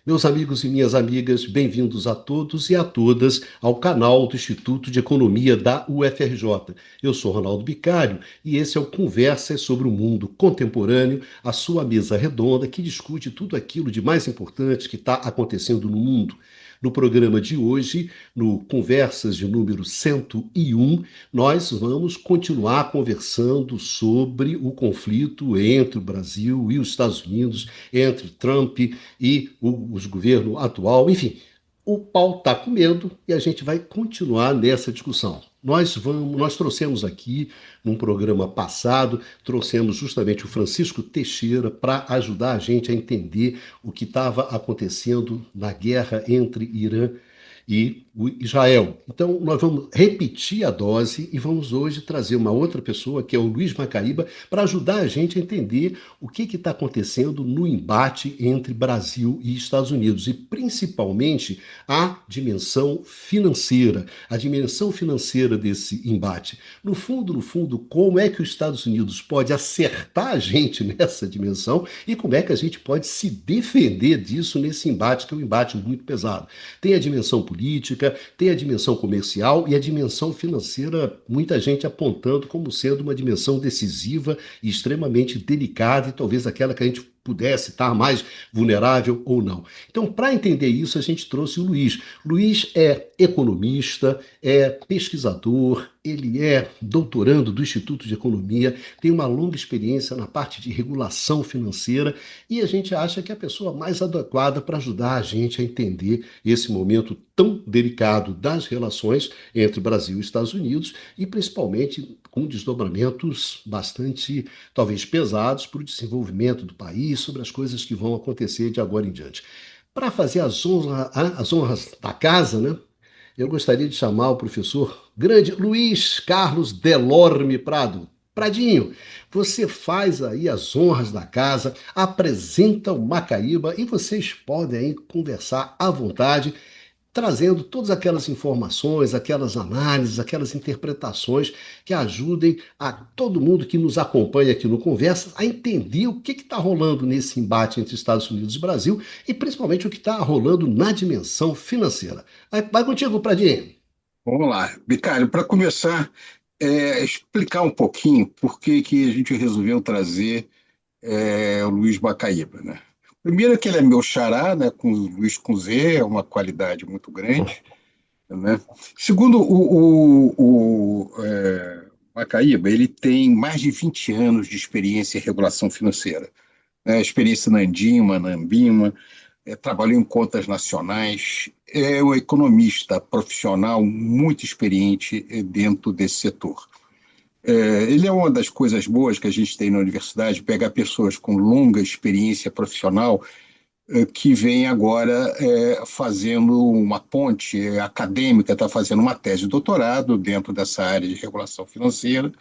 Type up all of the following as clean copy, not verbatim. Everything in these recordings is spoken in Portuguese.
Meus amigos e minhas amigas, bem-vindos a todos e a todas ao canal do Instituto de Economia da UFRJ. Eu sou Ronaldo Bicário e esse é o Conversas sobre o Mundo Contemporâneo, a sua mesa redonda que discute tudo aquilo de mais importante que está acontecendo no mundo. No programa de hoje, no Conversas de número 101, nós vamos continuar conversando sobre o conflito entre o Brasil e os Estados Unidos, entre Trump e os governo atual, enfim, o pau está comendo e a gente vai continuar nessa discussão. Nós trouxemos aqui, num programa passado, trouxemos justamente o Francisco Teixeira para ajudar a gente a entender o que estava acontecendo na guerra entre Irã e o Israel. Então, nós vamos repetir a dose e vamos hoje trazer uma outra pessoa, que é o Luiz Macaíba, para ajudar a gente a entender o que está acontecendo no embate entre Brasil e Estados Unidos, e principalmente a dimensão financeira, desse embate. No fundo, como é que os Estados Unidos pode acertar a gente nessa dimensão e como é que a gente pode se defender disso nesse embate, que é um embate muito pesado. Tem a dimensão política, tem a dimensão comercial e a dimensão financeira, muita gente apontando como sendo uma dimensão decisiva e extremamente delicada e talvez aquela que a gente pudesse estar mais vulnerável ou não. Então, para entender isso, a gente trouxe o Luiz. Luiz é economista, é pesquisador, ele é doutorando do Instituto de Economia, tem uma longa experiência na parte de regulação financeira e a gente acha que é a pessoa mais adequada para ajudar a gente a entender esse momento tão delicado das relações entre Brasil e Estados Unidos e principalmente com desdobramentos bastante, talvez, pesados para o desenvolvimento do país, sobre as coisas que vão acontecer de agora em diante. Para fazer as honras da casa, né? Eu gostaria de chamar o professor grande Luiz Carlos Delorme Prado. Pradinho, você faz aí as honras da casa, apresenta o Macaíba e vocês podem aí conversar à vontade, trazendo todas aquelas informações, aquelas análises, aquelas interpretações que ajudem a todo mundo que nos acompanha aqui no Conversa a entender o que está rolando nesse embate entre Estados Unidos e Brasil e principalmente o que está rolando na dimensão financeira. Vai contigo, Pradinho. Vamos lá, Bicalho, para começar, explicar um pouquinho por que que a gente resolveu trazer o Luiz Macaíba, né? Primeiro que ele é meu xará, né, com o Luiz com Z, é uma qualidade muito grande, né? Segundo, o Macaíba, ele tem mais de 20 anos de experiência em regulação financeira, né? Experiência na Andima, na Ambima, trabalhou em contas nacionais, é um economista profissional muito experiente dentro desse setor. Ele é uma das coisas boas que a gente tem na universidade, pegar pessoas com longa experiência profissional que vem agora fazendo uma ponte acadêmica, está fazendo uma tese de doutorado dentro dessa área de regulação financeira.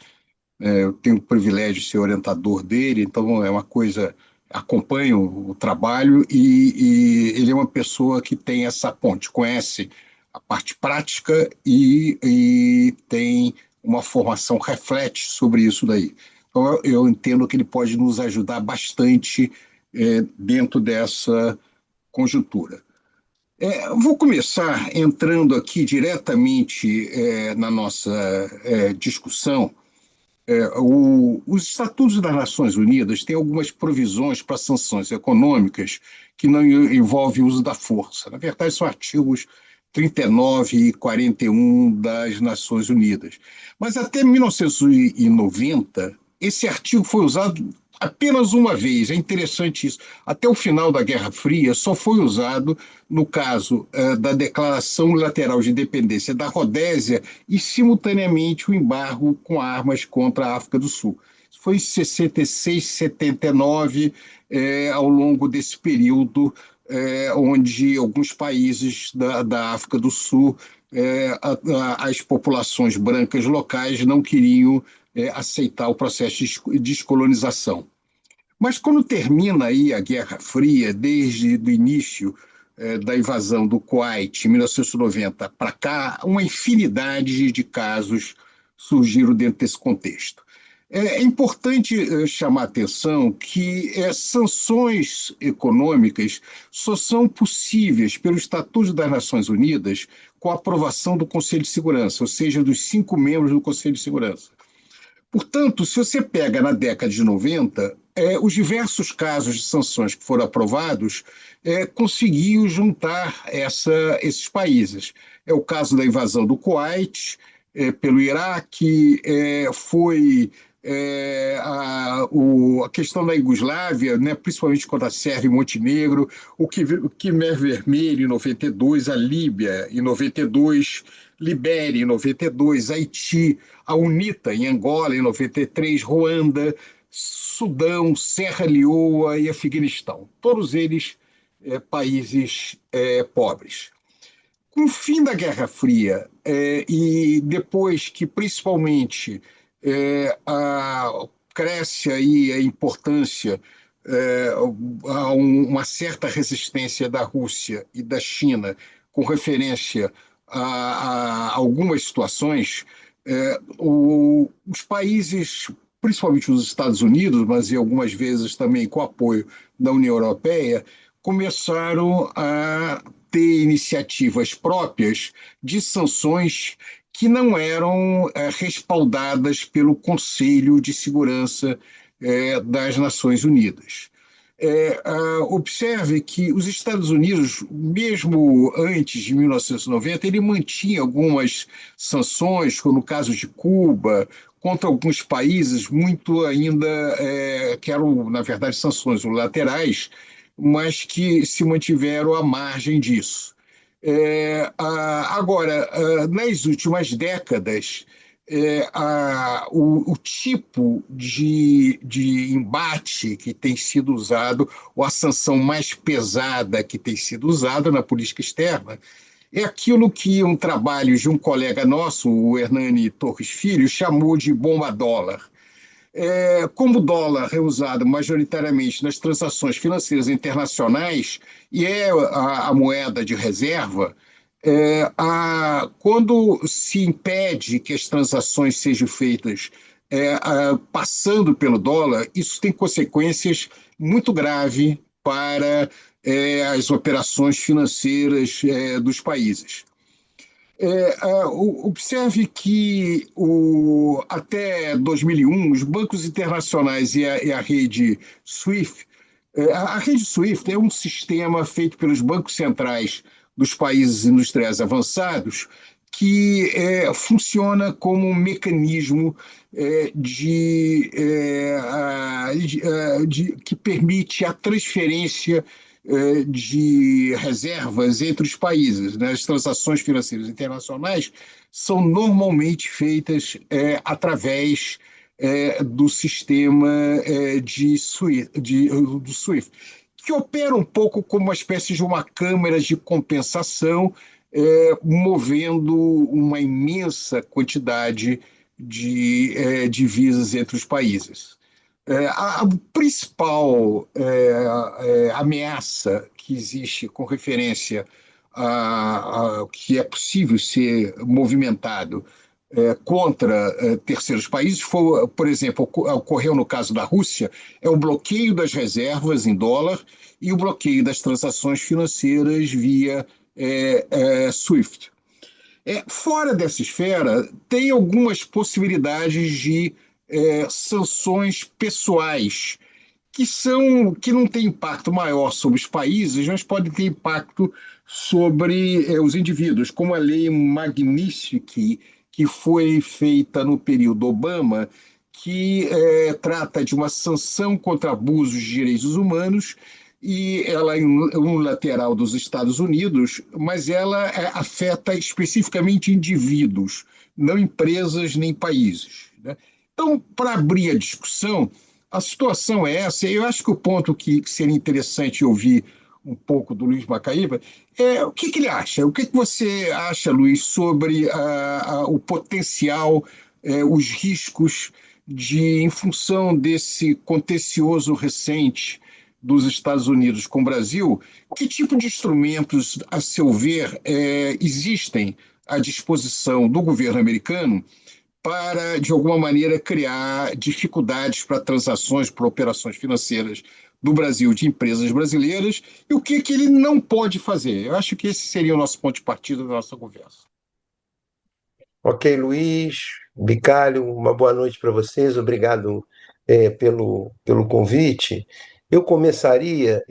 Eu tenho o privilégio de ser orientador dele, então é uma coisa, acompanho o trabalho e ele é uma pessoa que tem essa ponte, conhece a parte prática e tem uma formação, reflete sobre isso daí. Então eu entendo que ele pode nos ajudar bastante dentro dessa conjuntura. Vou começar entrando aqui diretamente na nossa discussão. Os Estatutos das Nações Unidas têm algumas provisões para sanções econômicas que não envolvem o uso da força. Na verdade, são artigos 39 e 41 das Nações Unidas. Mas até 1990, esse artigo foi usado apenas uma vez. É interessante isso. Até o final da Guerra Fria, só foi usado no caso da Declaração Unilateral de Independência da Rodésia e, simultaneamente, o embargo com armas contra a África do Sul. Isso foi em 66, 79, ao longo desse período, onde alguns países da África do Sul, as populações brancas locais não queriam aceitar o processo de descolonização. Mas quando termina aí a Guerra Fria, desde o início da invasão do Kuwait, em 1990, para cá, uma infinidade de casos surgiram dentro desse contexto. É importante chamar a atenção que sanções econômicas só são possíveis pelo Estatuto das Nações Unidas com a aprovação do Conselho de Segurança, ou seja, dos 5 membros do Conselho de Segurança. Portanto, se você pega na década de 90, os diversos casos de sanções que foram aprovados conseguiu juntar esses países. É o caso da invasão do Kuwait pelo Iraque, foi a questão da Iugoslávia, né, principalmente contra a Sérvia e Montenegro, o Quimer Vermelho em 92, a Líbia em 92, Libéria em 92, Haiti, a UNITA em Angola em 93, Ruanda, Sudão, Serra Leoa e Afeganistão. Todos eles países pobres. Com o fim da Guerra Fria, e depois que principalmente cresce aí a importância, a uma certa resistência da Rússia e da China com referência a algumas situações, os países, principalmente os Estados Unidos, mas e algumas vezes também com apoio da União Europeia, começaram a ter iniciativas próprias de sanções que não eram respaldadas pelo Conselho de Segurança das Nações Unidas. Observe que os Estados Unidos, mesmo antes de 1990, ele mantinha algumas sanções, como no caso de Cuba, contra alguns países muito ainda, que eram, na verdade, sanções unilaterais, mas que se mantiveram à margem disso. Agora, nas últimas décadas, o tipo de embate que tem sido usado, ou a sanção mais pesada que tem sido usada na política externa, é aquilo que um trabalho de um colega nosso, o Hernani Torres Filho, chamou de bomba dólar. Como o dólar é usado majoritariamente nas transações financeiras internacionais e é a moeda de reserva, quando se impede que as transações sejam feitas passando pelo dólar, isso tem consequências muito graves para as operações financeiras dos países. Observe que até 2001, os bancos internacionais e a rede SWIFT, a rede SWIFT é um sistema feito pelos bancos centrais dos países industriais avançados que funciona como um mecanismo que permite a transferência de reservas entre os países, né? As transações financeiras internacionais são normalmente feitas através do sistema do SWIFT, que opera um pouco como uma espécie de uma câmara de compensação, movendo uma imensa quantidade de divisas entre os países. A principal ameaça que existe com referência a que é possível ser movimentado contra terceiros países, por exemplo, ocorreu no caso da Rússia, é o bloqueio das reservas em dólar e o bloqueio das transações financeiras via SWIFT. Fora dessa esfera, tem algumas possibilidades de sanções pessoais que não têm impacto maior sobre os países, mas podem ter impacto sobre os indivíduos, como a lei Magnitsky, que foi feita no período Obama, que trata de uma sanção contra abusos de direitos humanos, e ela é unilateral dos Estados Unidos, mas ela afeta especificamente indivíduos, não empresas nem países, né? Então, para abrir a discussão, a situação é essa, e eu acho que o ponto que seria interessante ouvir um pouco do Luiz Macaíba é o que ele acha. O que você acha, Luiz, sobre o potencial, os riscos em função desse contencioso recente dos Estados Unidos com o Brasil? Que tipo de instrumentos, a seu ver, existem à disposição do governo americano para, de alguma maneira, criar dificuldades para transações, para operações financeiras do Brasil, de empresas brasileiras, e o que ele não pode fazer. Eu acho que esse seria o nosso ponto de partida da nossa conversa. Ok, Luiz, Bicalho, uma boa noite para vocês. Obrigado pelo convite. Eu começaria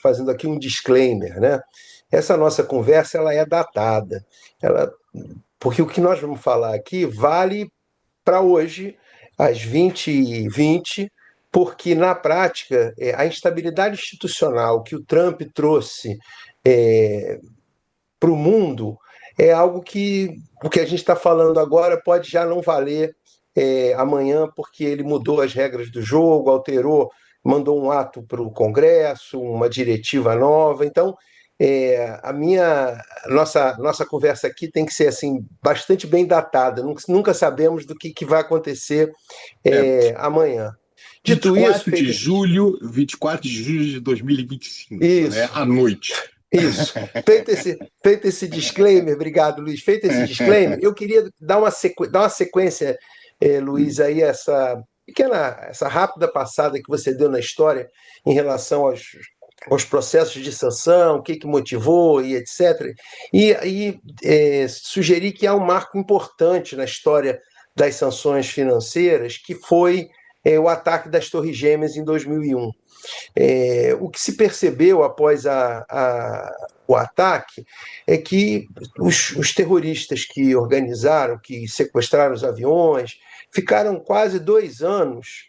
fazendo aqui um disclaimer, né? Essa nossa conversa ela é datada, ela, porque o que nós vamos falar aqui vale para hoje, às 20h20, porque na prática a instabilidade institucional que o Trump trouxe para o mundo é algo que o que a gente está falando agora pode já não valer amanhã, porque ele mudou as regras do jogo, alterou, mandou um ato para o Congresso, uma diretiva nova. Então, nossa conversa aqui tem que ser assim bastante bem datada. Nunca sabemos do que vai acontecer É, amanhã. Dito isso, 24 de julho, 24 de julho de 2025, né? isso. À noite. Isso. Feito esse disclaimer, obrigado, Luiz. Feito esse disclaimer, eu queria dar uma sequência, Luiz, aí essa rápida passada que você deu na história em relação aos processos de sanção, o que motivou e etc. E aí sugerir que há um marco importante na história das sanções financeiras, que foi o ataque das Torres Gêmeas em 2001. O que se percebeu após o ataque é que os terroristas que organizaram, que sequestraram os aviões, ficaram quase 2 anos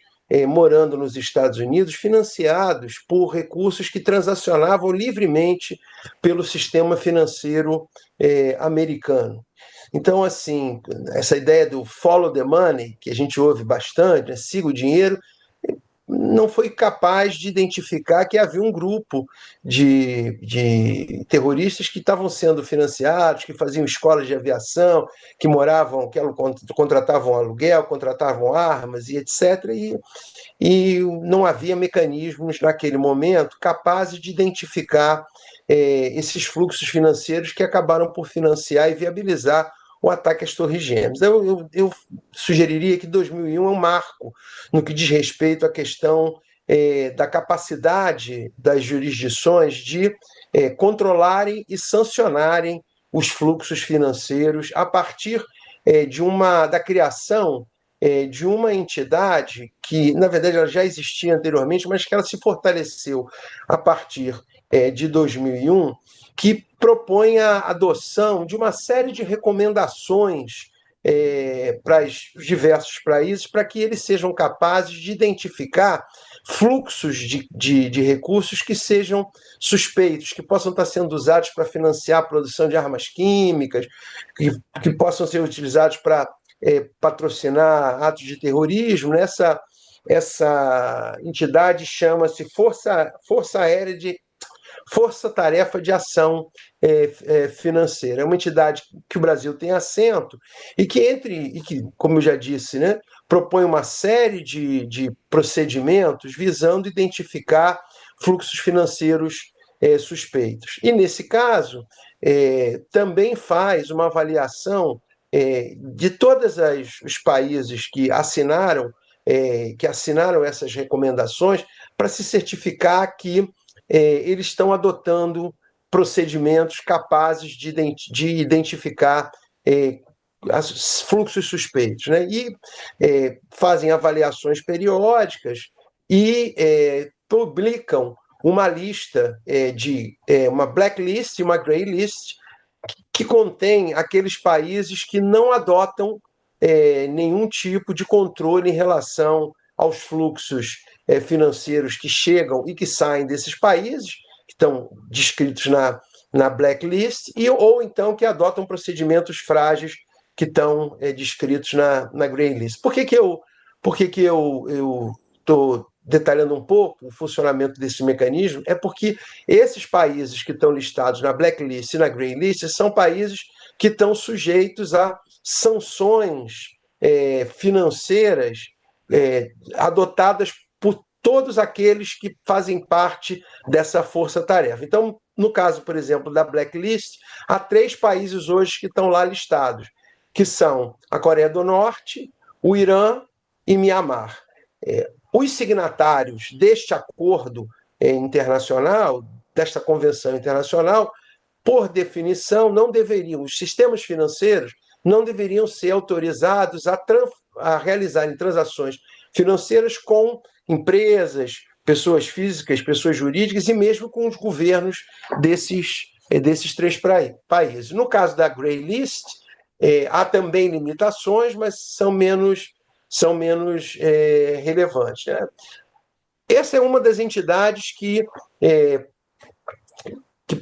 morando nos Estados Unidos, financiados por recursos que transacionavam livremente pelo sistema financeiro americano. Então, assim, essa ideia do follow the money, que a gente ouve bastante, né, siga o dinheiro, não foi capaz de identificar que havia um grupo de terroristas que estavam sendo financiados, que faziam escolas de aviação, que moravam, que contratavam aluguel, contratavam armas e etc. E não havia mecanismos naquele momento capazes de identificar esses fluxos financeiros que acabaram por financiar e viabilizar o ataque às Torres Gêmeas. Eu sugeriria que 2001 é um marco no que diz respeito à questão da capacidade das jurisdições de controlarem e sancionarem os fluxos financeiros a partir da criação de uma entidade que, na verdade, ela já existia anteriormente, mas que ela se fortaleceu a partir de 2001, que propõe a adoção de uma série de recomendações para os diversos países, para que eles sejam capazes de identificar fluxos de recursos que sejam suspeitos, que possam estar sendo usados para financiar a produção de armas químicas, que possam ser utilizados para patrocinar atos de terrorismo. Essa entidade chama-se Força Tarefa de Ação Financeira. É uma entidade que o Brasil tem assento e que, como eu já disse, né, propõe uma série de procedimentos visando identificar fluxos financeiros suspeitos. E, nesse caso, também faz uma avaliação de todos os países que assinaram essas recomendações para se certificar que eles estão adotando procedimentos capazes de identificar fluxos suspeitos, né? E fazem avaliações periódicas e publicam uma lista uma blacklist e uma grey list que contém aqueles países que não adotam nenhum tipo de controle em relação aos fluxos financeiros que chegam e que saem desses países, que estão descritos na blacklist, ou então que adotam procedimentos frágeis que estão descritos na grey list. Por que eu estou detalhando um pouco o funcionamento desse mecanismo? É porque esses países que estão listados na blacklist e na grey list são países que estão sujeitos a sanções financeiras adotadas por todos aqueles que fazem parte dessa força-tarefa. Então, no caso, por exemplo, da blacklist, há 3 países hoje que estão lá listados. que são a Coreia do Norte, o Irã e Mianmar. Os signatários deste acordo internacional, desta convenção internacional, por definição, não deveriam, os sistemas financeiros não deveriam ser autorizados a realizarem transações financeiras com empresas, pessoas físicas, pessoas jurídicas e mesmo com os governos desses três países. No caso da Grey List, há também limitações, mas são menos relevantes, né? Essa é uma das entidades que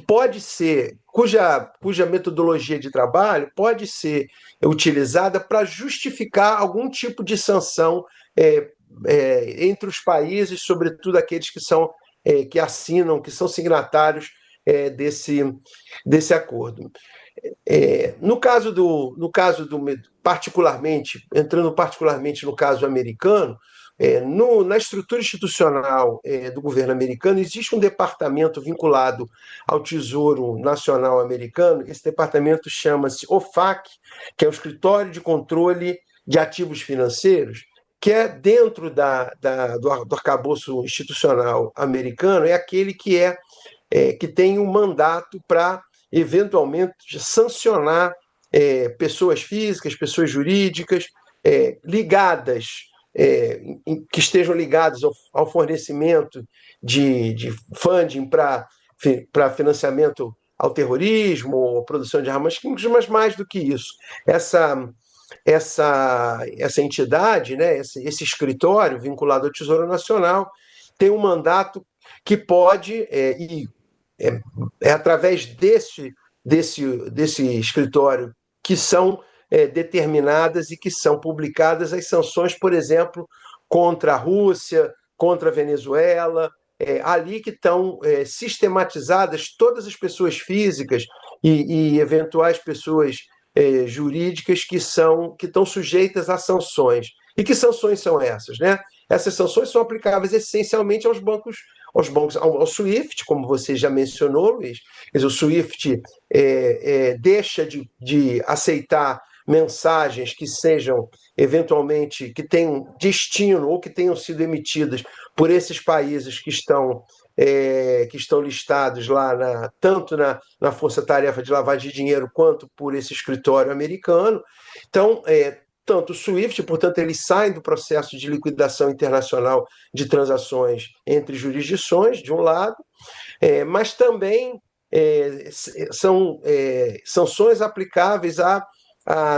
pode ser, cuja metodologia de trabalho pode ser utilizada para justificar algum tipo de sanção entre os países, sobretudo aqueles que assinam, que são signatários desse acordo. No caso entrando particularmente no caso americano, na estrutura institucional do governo americano, existe um departamento vinculado ao Tesouro Nacional Americano. Esse departamento chama-se OFAC, que é o Escritório de Controle de Ativos Financeiros, que é dentro do arcabouço institucional americano, é aquele que tem um mandato para, eventualmente, sancionar pessoas físicas, pessoas jurídicas ligadas, que estejam ligados ao fornecimento de funding para financiamento ao terrorismo, ou produção de armas químicas, mas mais do que isso. Essa entidade, né, esse escritório vinculado ao Tesouro Nacional, tem um mandato que pode, através desse escritório, que são determinadas e que são publicadas as sanções, por exemplo, contra a Rússia, contra a Venezuela, ali que estão sistematizadas todas as pessoas físicas e eventuais pessoas jurídicas que estão sujeitas a sanções. E que sanções são essas, né? Essas sanções são aplicáveis essencialmente aos bancos, ao SWIFT, como você já mencionou, Luiz. Quer dizer, o SWIFT deixa de aceitar mensagens que sejam, eventualmente, que tenham destino ou que tenham sido emitidas por esses países que estão listados lá, tanto na Força-Tarefa de Lavagem de Dinheiro quanto por esse escritório americano. Então, tanto o SWIFT, portanto, eles saem do processo de liquidação internacional de transações entre jurisdições, de um lado, mas também são sanções aplicáveis a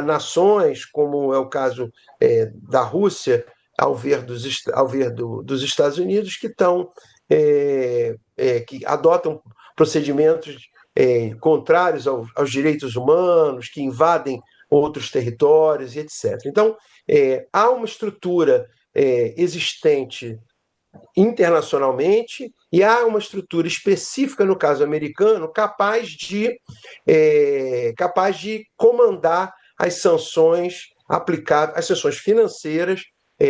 nações, como é o caso da Rússia, ao ver dos Estados Unidos, que adotam procedimentos contrários aos direitos humanos, que invadem outros territórios e etc. Então, há uma estrutura existente internacionalmente e há uma estrutura específica, no caso americano, capaz de comandar as sanções as sanções financeiras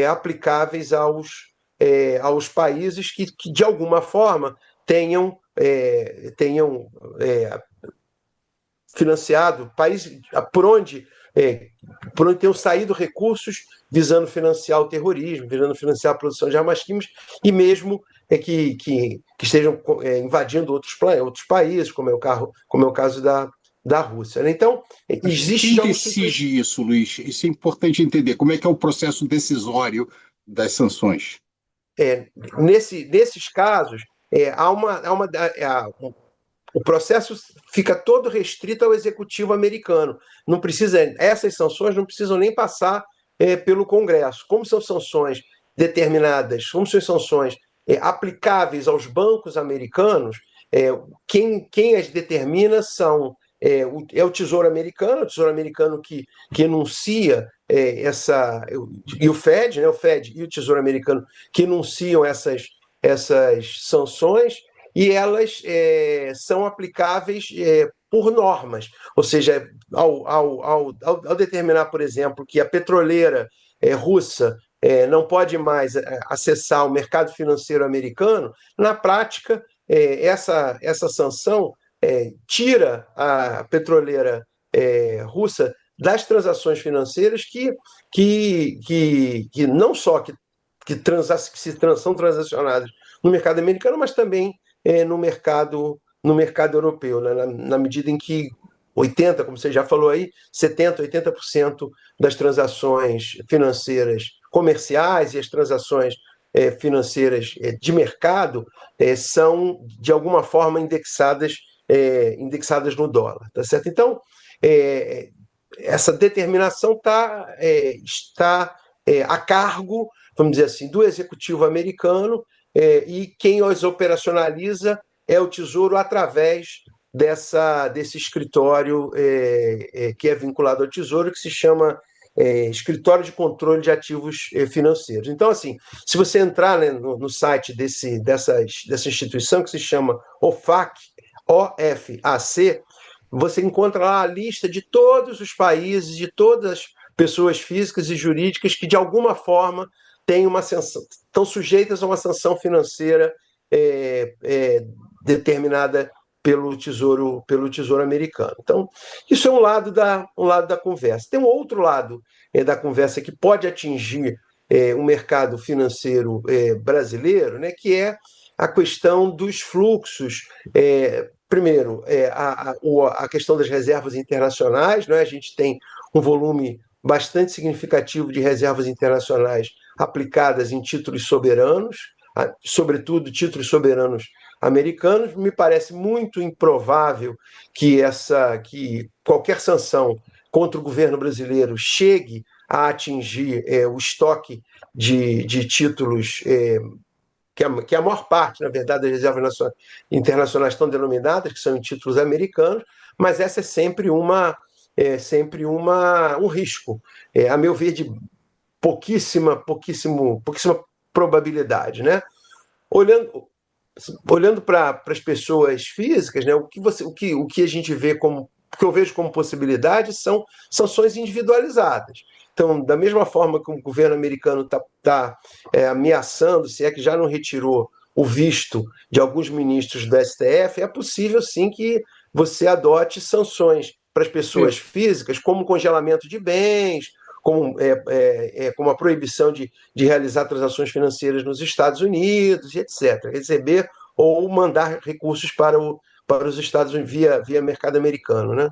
aplicáveis aos países que, de alguma forma, tenham financiado, por onde tenham saído recursos visando financiar o terrorismo, visando financiar a produção de armas químicas, e mesmo que estejam invadindo outros países, como é o caso da Rússia. Então, existe... Quem decide isso, Luiz? Isso é importante entender. Como é que é o processo decisório das sanções? Nesses casos, o processo fica todo restrito ao executivo americano. Essas sanções não precisam nem passar pelo Congresso. Como são sanções determinadas, como são sanções aplicáveis aos bancos americanos, quem as determina é o Tesouro Americano que enuncia e o Fed, né, o Fed e o Tesouro Americano que enunciam essas sanções, e elas são aplicáveis por normas. Ou seja, ao determinar, por exemplo, que a petroleira russa não pode mais acessar o mercado financeiro americano, na prática, essa sanção tira a petroleira russa das transações financeiras que não só são transacionadas no mercado americano, mas também no mercado europeu, né? Na medida em que 80, como você já falou aí, 70, 80% das transações financeiras comerciais e as transações financeiras de mercado são, de alguma forma, indexadas no dólar. Tá certo? Então, é, essa determinação está a cargo, vamos dizer assim, do executivo americano, e quem os operacionaliza é o Tesouro através desse escritório que é vinculado ao Tesouro, que se chama Escritório de Controle de Ativos Financeiros. Então, assim, se você entrar, né, no site dessa instituição, que se chama OFAC, OFAC, você encontra lá a lista de todos os países, de todas as pessoas físicas e jurídicas que, de alguma forma, estão sujeitas a uma sanção financeira determinada pelo Tesouro americano. Então, isso é um lado da conversa. Tem um outro lado da conversa que pode atingir o mercado financeiro brasileiro, né, que é a questão dos fluxos. Primeiro, a questão das reservas internacionais, né? A gente tem um volume bastante significativo de reservas internacionais aplicadas em títulos soberanos, sobretudo títulos soberanos americanos. Me parece muito improvável que qualquer sanção contra o governo brasileiro chegue a atingir o estoque de títulos que a maior parte, na verdade, das reservas internacionais estão denominadas, que são em títulos americanos, mas essa um risco, a meu ver, de pouquíssima probabilidade, né? Olhando para as pessoas físicas, né, o que a gente vê o que eu vejo como possibilidade são sanções individualizadas. Então, da mesma forma que o governo americano está ameaçando, se é que já não retirou o visto de alguns ministros do STF, é possível sim que você adote sanções para as pessoas físicas, como congelamento de bens, como a proibição de realizar transações financeiras nos Estados Unidos, etc. Receber ou mandar recursos para os Estados Unidos via mercado americano, né?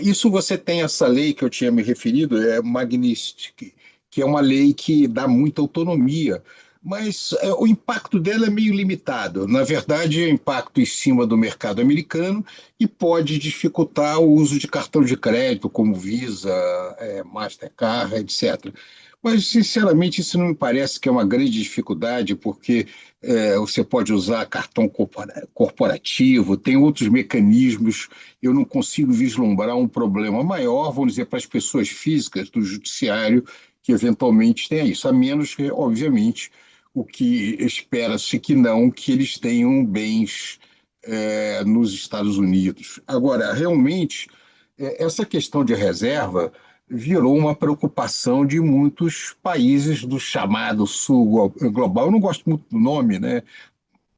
Isso você tem essa lei que eu tinha me referido, é Magnitsky, que é uma lei que dá muita autonomia, mas o impacto dela é meio limitado. Na verdade, é impacto em cima do mercado americano e pode dificultar o uso de cartão de crédito, como Visa, Mastercard, etc. Mas, sinceramente, isso não me parece que é uma grande dificuldade, porque você pode usar cartão corporativo, tem outros mecanismos. Eu não consigo vislumbrar um problema maior, vamos dizer, para as pessoas físicas do judiciário que eventualmente tenha isso, a menos que, obviamente, o que espera-se que eles tenham bens nos Estados Unidos. Agora, realmente, essa questão de reserva virou uma preocupação de muitos países do chamado Sul global. Eu não gosto muito do nome, né?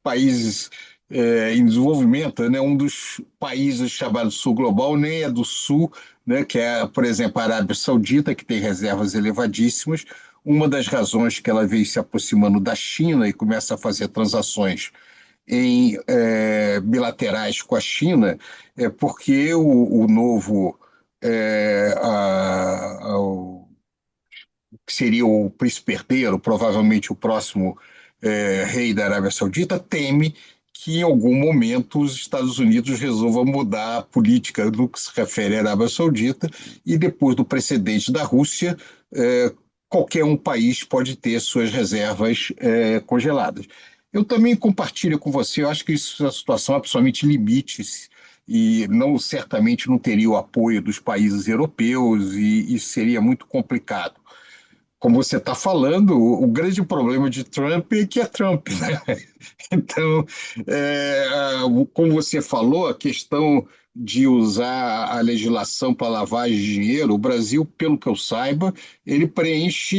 Países em desenvolvimento, né? Um dos países chamados Sul Global nem é do Sul, né? Que é, por exemplo, a Arábia Saudita, que tem reservas elevadíssimas. Uma das razões que ela veio se aproximando da China e começa a fazer transações bilaterais com a China é porque o novo que seria o príncipe herdeiro, provavelmente o próximo rei da Arábia Saudita, teme que em algum momento os Estados Unidos resolvam mudar a política no que se refere à Arábia Saudita e depois do precedente da Rússia, qualquer um país pode ter suas reservas congeladas. Eu também compartilho com você, eu acho que isso é uma situação absolutamente limite e certamente não teria o apoio dos países europeus e seria muito complicado. Como você está falando, o grande problema de Trump é que é Trump, né? Então, como você falou, a questão de usar a legislação para lavagem de dinheiro, o Brasil, pelo que eu saiba, ele preenche,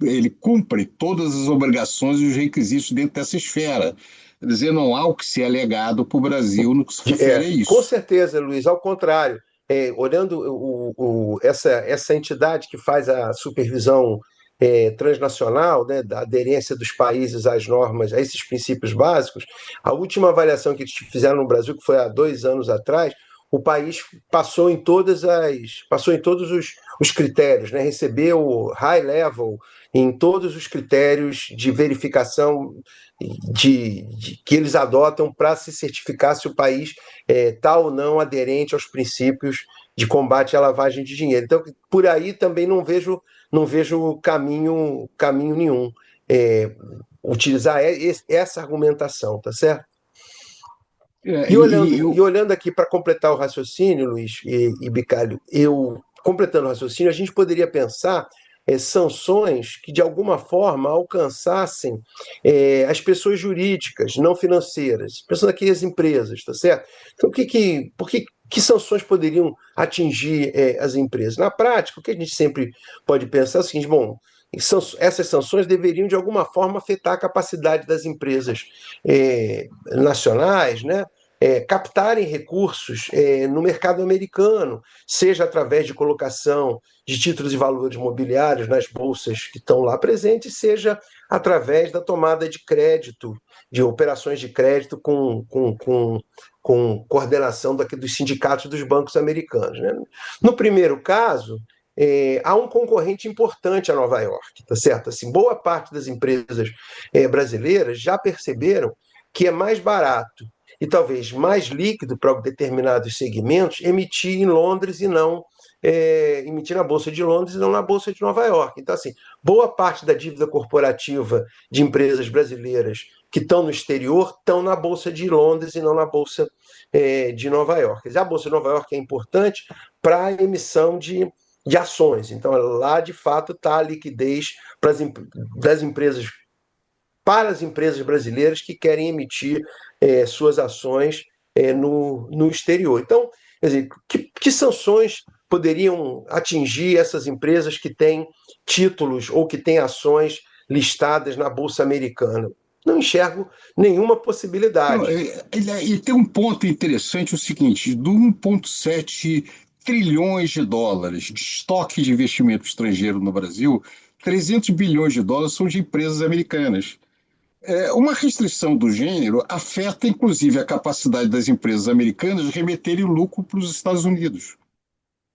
ele cumpre todas as obrigações e os requisitos dentro dessa esfera. Quer dizer, não há o que ser alegado para o Brasil no que se refere a Com isso. certeza, Luiz, ao contrário. olhando essa entidade que faz a supervisão transnacional, né, da aderência dos países às normas, a esses princípios básicos, a última avaliação que eles fizeram no Brasil, que foi há 2 anos atrás, o país passou em todos os critérios, né? Recebeu high level em todos os critérios de verificação que eles adotam para se certificar se o país está ou não aderente aos princípios de combate à lavagem de dinheiro. Então, por aí também não vejo caminho nenhum utilizar essa argumentação, tá certo? É, E olhando, eu, e olhando aqui para completar o raciocínio, Luiz e Bicalho, completando o raciocínio, a gente poderia pensar sanções que, de alguma forma, alcançassem as pessoas jurídicas, não financeiras, pensando aqui as empresas, tá certo? Então, que sanções poderiam atingir as empresas? Na prática, o que a gente sempre pode pensar é o seguinte: bom, essas sanções deveriam, de alguma forma, afetar a capacidade das empresas nacionais, né, captarem recursos no mercado americano, seja através de colocação de títulos e valores mobiliários nas bolsas que estão lá presentes, seja através da tomada de crédito, de operações de crédito com coordenação dos sindicatos dos bancos americanos, né? No primeiro caso, há um concorrente importante a Nova York, tá certo? Assim, boa parte das empresas brasileiras já perceberam que é mais barato e talvez mais líquido para determinados segmentos emitir em Londres e não emitir na Bolsa de Londres e não na Bolsa de Nova York. Então, assim, boa parte da dívida corporativa de empresas brasileiras que estão no exterior estão na Bolsa de Londres e não na Bolsa de Nova York. A Bolsa de Nova York é importante para a emissão de ações. Então, lá, de fato, está a liquidez das empresas para as empresas brasileiras que querem emitir suas ações no exterior. Então, quer dizer, que sanções poderiam atingir essas empresas que têm títulos ou que têm ações listadas na Bolsa Americana? Não enxergo nenhuma não, possibilidade. e tem um ponto interessante, o seguinte, do 1,7 trilhões de dólares de estoque de investimento estrangeiro no Brasil, 300 bilhões de dólares são de empresas americanas. Uma restrição do gênero afeta, inclusive, a capacidade das empresas americanas de remeterem o lucro para os Estados Unidos.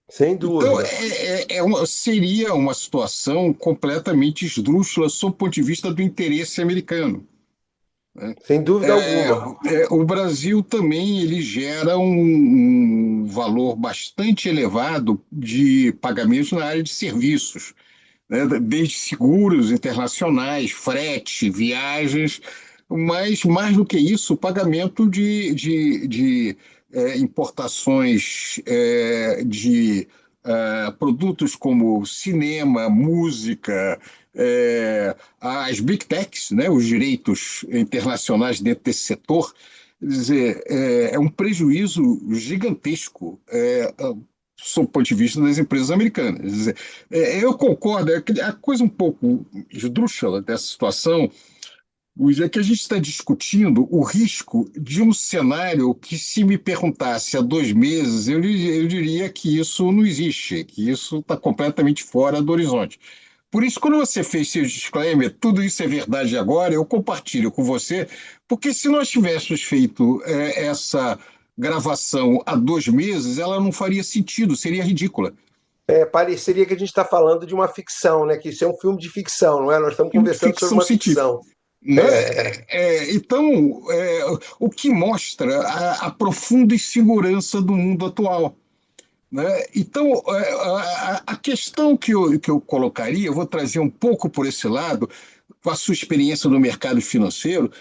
Sem Então, dúvida. seria uma situação completamente esdrúxula sob o ponto de vista do interesse americano. Sem dúvida alguma. O Brasil também ele gera um valor bastante elevado de pagamentos na área de serviços, né? Desde seguros internacionais, frete, viagens, mas mais do que isso, o pagamento de importações de produtos como cinema, música, as big techs, né, os direitos internacionais dentro desse setor. Quer dizer, é um prejuízo gigantesco sob o ponto de vista das empresas americanas. Quer dizer, eu concordo, a coisa um pouco esdrúxula dessa situação, Luiz, é que a gente está discutindo o risco de um cenário que, se me perguntasse há 2 meses, eu diria que isso não existe, que isso está completamente fora do horizonte. Por isso, quando você fez seu disclaimer, tudo isso é verdade agora, eu compartilho com você, porque se nós tivéssemos feito essa gravação há 2 meses, ela não faria sentido, seria ridícula. Pareceria que a gente está falando de uma ficção, né? Que isso é um filme de ficção, não é? Nós estamos Filme de conversando sobre ficção uma científica. ficção. Né? Então, o que mostra a profunda insegurança do mundo atual. Né? Então, a questão que eu colocaria, eu vou trazer um pouco por esse lado, com a sua experiência no mercado financeiro,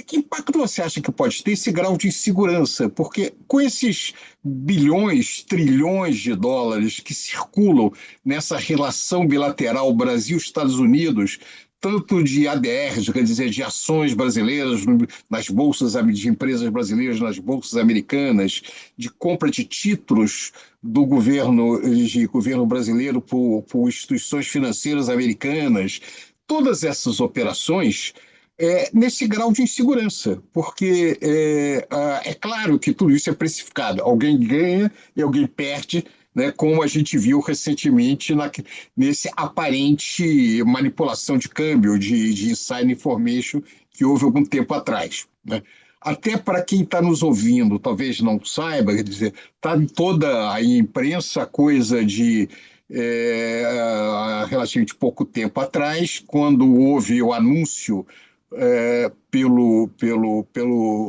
que impacto você acha que pode ter esse grau de insegurança? Porque com esses bilhões, trilhões de dólares que circulam nessa relação bilateral Brasil-Estados Unidos, tanto de ADRs, quer dizer, de ações brasileiras nas bolsas de empresas brasileiras nas bolsas americanas, de compra de títulos de governo brasileiro por instituições financeiras americanas, todas essas operações nesse grau de insegurança, porque é claro que tudo isso é precificado. Alguém ganha e alguém perde, né, como a gente viu recentemente nesse aparente manipulação de câmbio, de inside information que houve algum tempo atrás, né? Até para quem está nos ouvindo, talvez não saiba, quer dizer, está em toda a imprensa coisa de relativamente pouco tempo atrás, quando houve o anúncio pelo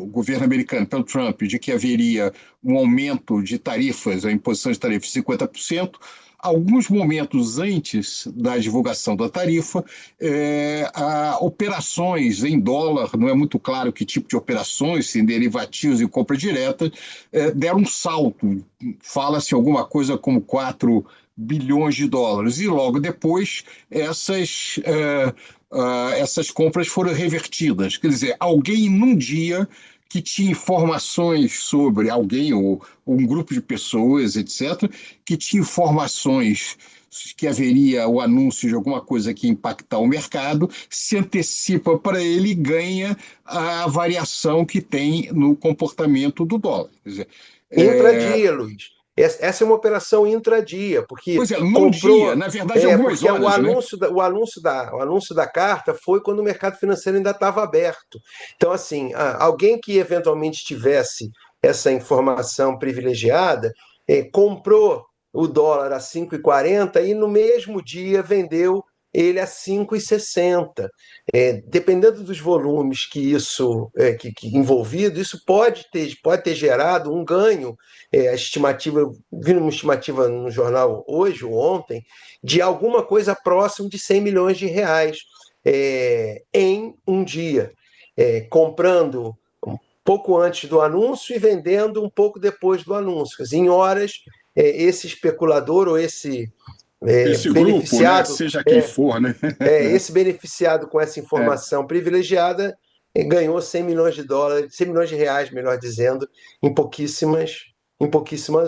governo americano, pelo Trump, de que haveria um aumento de tarifas, a imposição de tarifas de 50%. Alguns momentos antes da divulgação da tarifa, operações em dólar, não é muito claro que tipo de operações, se em derivativos e compra direta, deram um salto. Fala-se alguma coisa como 4 bilhões de dólares. E logo depois, essas compras foram revertidas. Quer dizer, alguém num dia que tinha informações sobre alguém ou um grupo de pessoas, etc., que tinha informações que haveria o anúncio de alguma coisa que ia impactar o mercado, se antecipa para ele e ganha a variação que tem no comportamento do dólar. Quer dizer, Intradia, Luiz. Essa é uma operação intradia, porque pois é, num dia, comprou. na verdade, algumas Porque horas, né? o anúncio da carta foi quando o mercado financeiro ainda estava aberto. Então, assim, alguém que eventualmente tivesse essa informação privilegiada comprou o dólar a 5,40 e no mesmo dia vendeu ele a 5,60. Dependendo dos volumes que isso que envolvido, isso pode ter gerado um ganho. A estimativa, vi uma estimativa no jornal hoje ou ontem, de alguma coisa próximo de 100 milhões de reais em um dia, comprando um pouco antes do anúncio e vendendo um pouco depois do anúncio. Em horas, esse especulador ou Esse grupo, né? beneficiado, Seja quem for, né? esse beneficiado com essa É. informação privilegiada ganhou 100 milhões de dólares, 100 milhões de reais, melhor dizendo, em pouquíssimas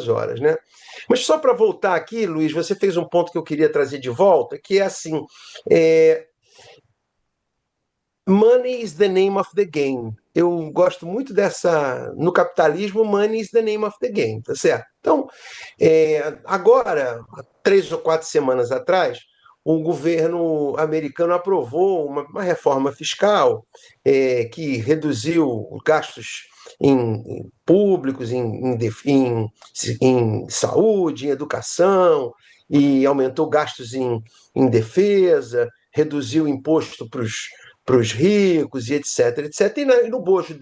horas, né? Mas só para voltar aqui, Luiz, você fez um ponto que eu queria trazer de volta, que é assim, é, money is the name of the game. Eu gosto muito dessa. No capitalismo, money is the name of the game, tá certo? Então, agora, 3 ou 4 semanas atrás, o governo americano aprovou uma reforma fiscal que reduziu os gastos públicos, em saúde, em educação, e aumentou gastos em defesa, reduziu o imposto para os ricos e etc, etc. E no bojo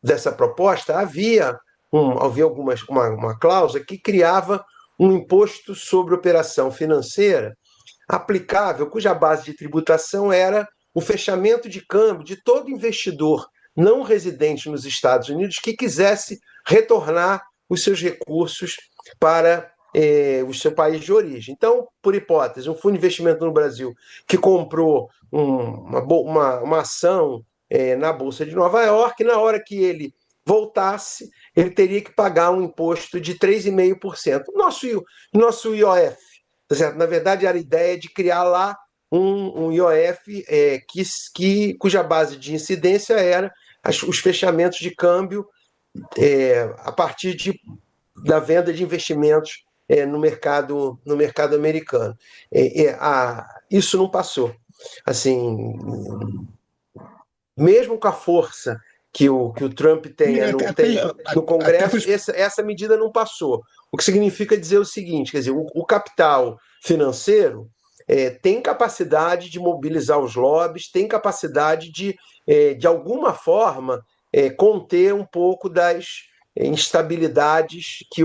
dessa proposta havia uma cláusula que criava um imposto sobre operação financeira aplicável, cuja base de tributação era o fechamento de câmbio de todo investidor não residente nos Estados Unidos que quisesse retornar os seus recursos para o seu país de origem. Então, por hipótese, um fundo de investimento no Brasil que comprou uma ação na Bolsa de Nova York, na hora que ele voltasse, ele teria que pagar um imposto de 3,5%. Nosso IOF, tá certo? Na verdade, era a ideia de criar lá um IOF cuja base de incidência era os fechamentos de câmbio a partir da venda de investimentos no mercado americano. Isso não passou. Assim, mesmo com a força que o Trump tem no Congresso, essa medida não passou. O que significa dizer o seguinte, quer dizer, o capital financeiro tem capacidade de mobilizar os lobbies, tem capacidade de alguma forma, conter um pouco das instabilidades que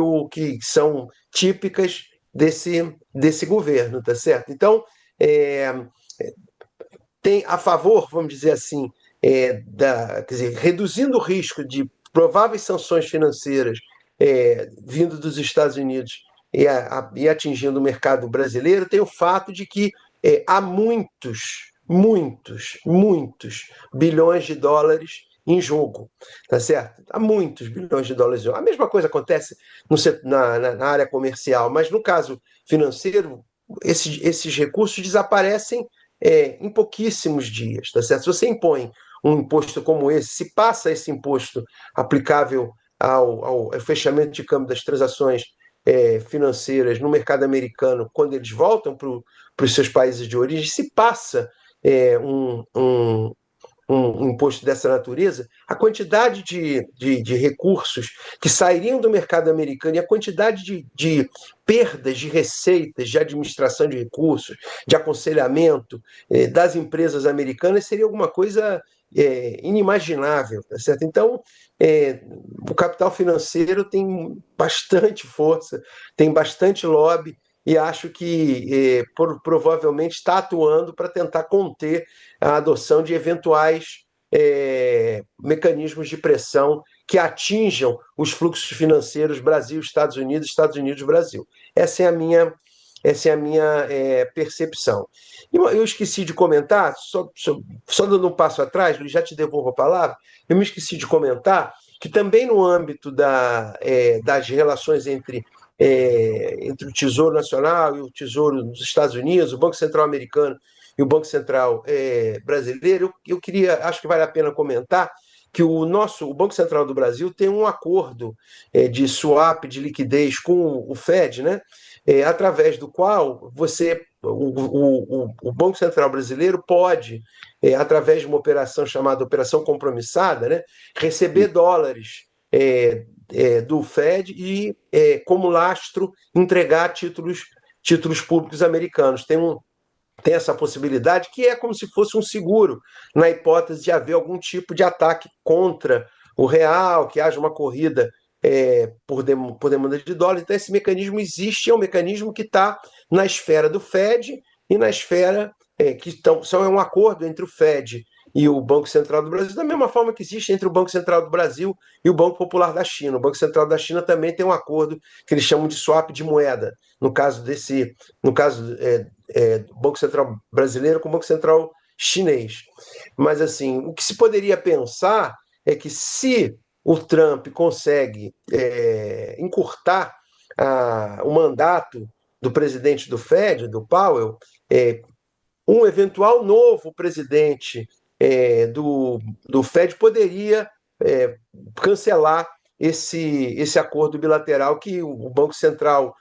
são típicas desse governo, tá certo? Então, tem a favor, vamos dizer assim, quer dizer, reduzindo o risco de prováveis sanções financeiras vindo dos Estados Unidos e atingindo o mercado brasileiro, tem o fato de que há muitos, muitos, muitos bilhões de dólares em jogo, tá certo? Há muitos bilhões de dólares em jogo. A mesma coisa acontece na área comercial, mas no caso financeiro, esses recursos desaparecem em pouquíssimos dias, tá certo? Se você impõe um imposto como esse, se passa esse imposto aplicável ao fechamento de câmbio das transações financeiras no mercado americano, quando eles voltam para os seus países de origem, se passa um imposto dessa natureza, a quantidade de recursos que sairiam do mercado americano e a quantidade de perdas de receitas, de administração de recursos, de aconselhamento das empresas americanas seria alguma coisa inimaginável, tá certo? Então, o capital financeiro tem bastante força, tem bastante lobby, e acho que provavelmente está atuando para tentar conter a adoção de eventuais mecanismos de pressão que atinjam os fluxos financeiros Brasil, Estados Unidos, Brasil. Essa é a minha percepção. E eu esqueci de comentar, só dando um passo atrás, Luiz, já te devolvo a palavra, eu me esqueci de comentar que também no âmbito das relações entre o Tesouro Nacional e o Tesouro dos Estados Unidos, o Banco Central americano e o Banco Central brasileiro, eu queria, acho que vale a pena comentar que o Banco Central do Brasil tem um acordo de swap de liquidez com o Fed, né? Através do qual o Banco Central brasileiro pode, através de uma operação chamada operação compromissada, né, receber dólares do Fed e, como lastro, entregar títulos públicos americanos. Tem essa possibilidade, que é como se fosse um seguro, na hipótese de haver algum tipo de ataque contra o real, que haja uma corrida por demanda de dólar. Então, esse mecanismo existe, é um mecanismo que está na esfera do Fed e na esfera é um acordo entre o Fed e o Banco Central do Brasil, da mesma forma que existe entre o Banco Central do Brasil e o Banco Popular da China. O Banco Central da China também tem um acordo que eles chamam de swap de moeda, no caso do Banco Central brasileiro com o Banco Central chinês. Mas assim, o que se poderia pensar é que se o Trump consegue encurtar o mandato do presidente do Fed, do Powell, um eventual novo presidente do Fed poderia cancelar esse acordo bilateral que o Banco Central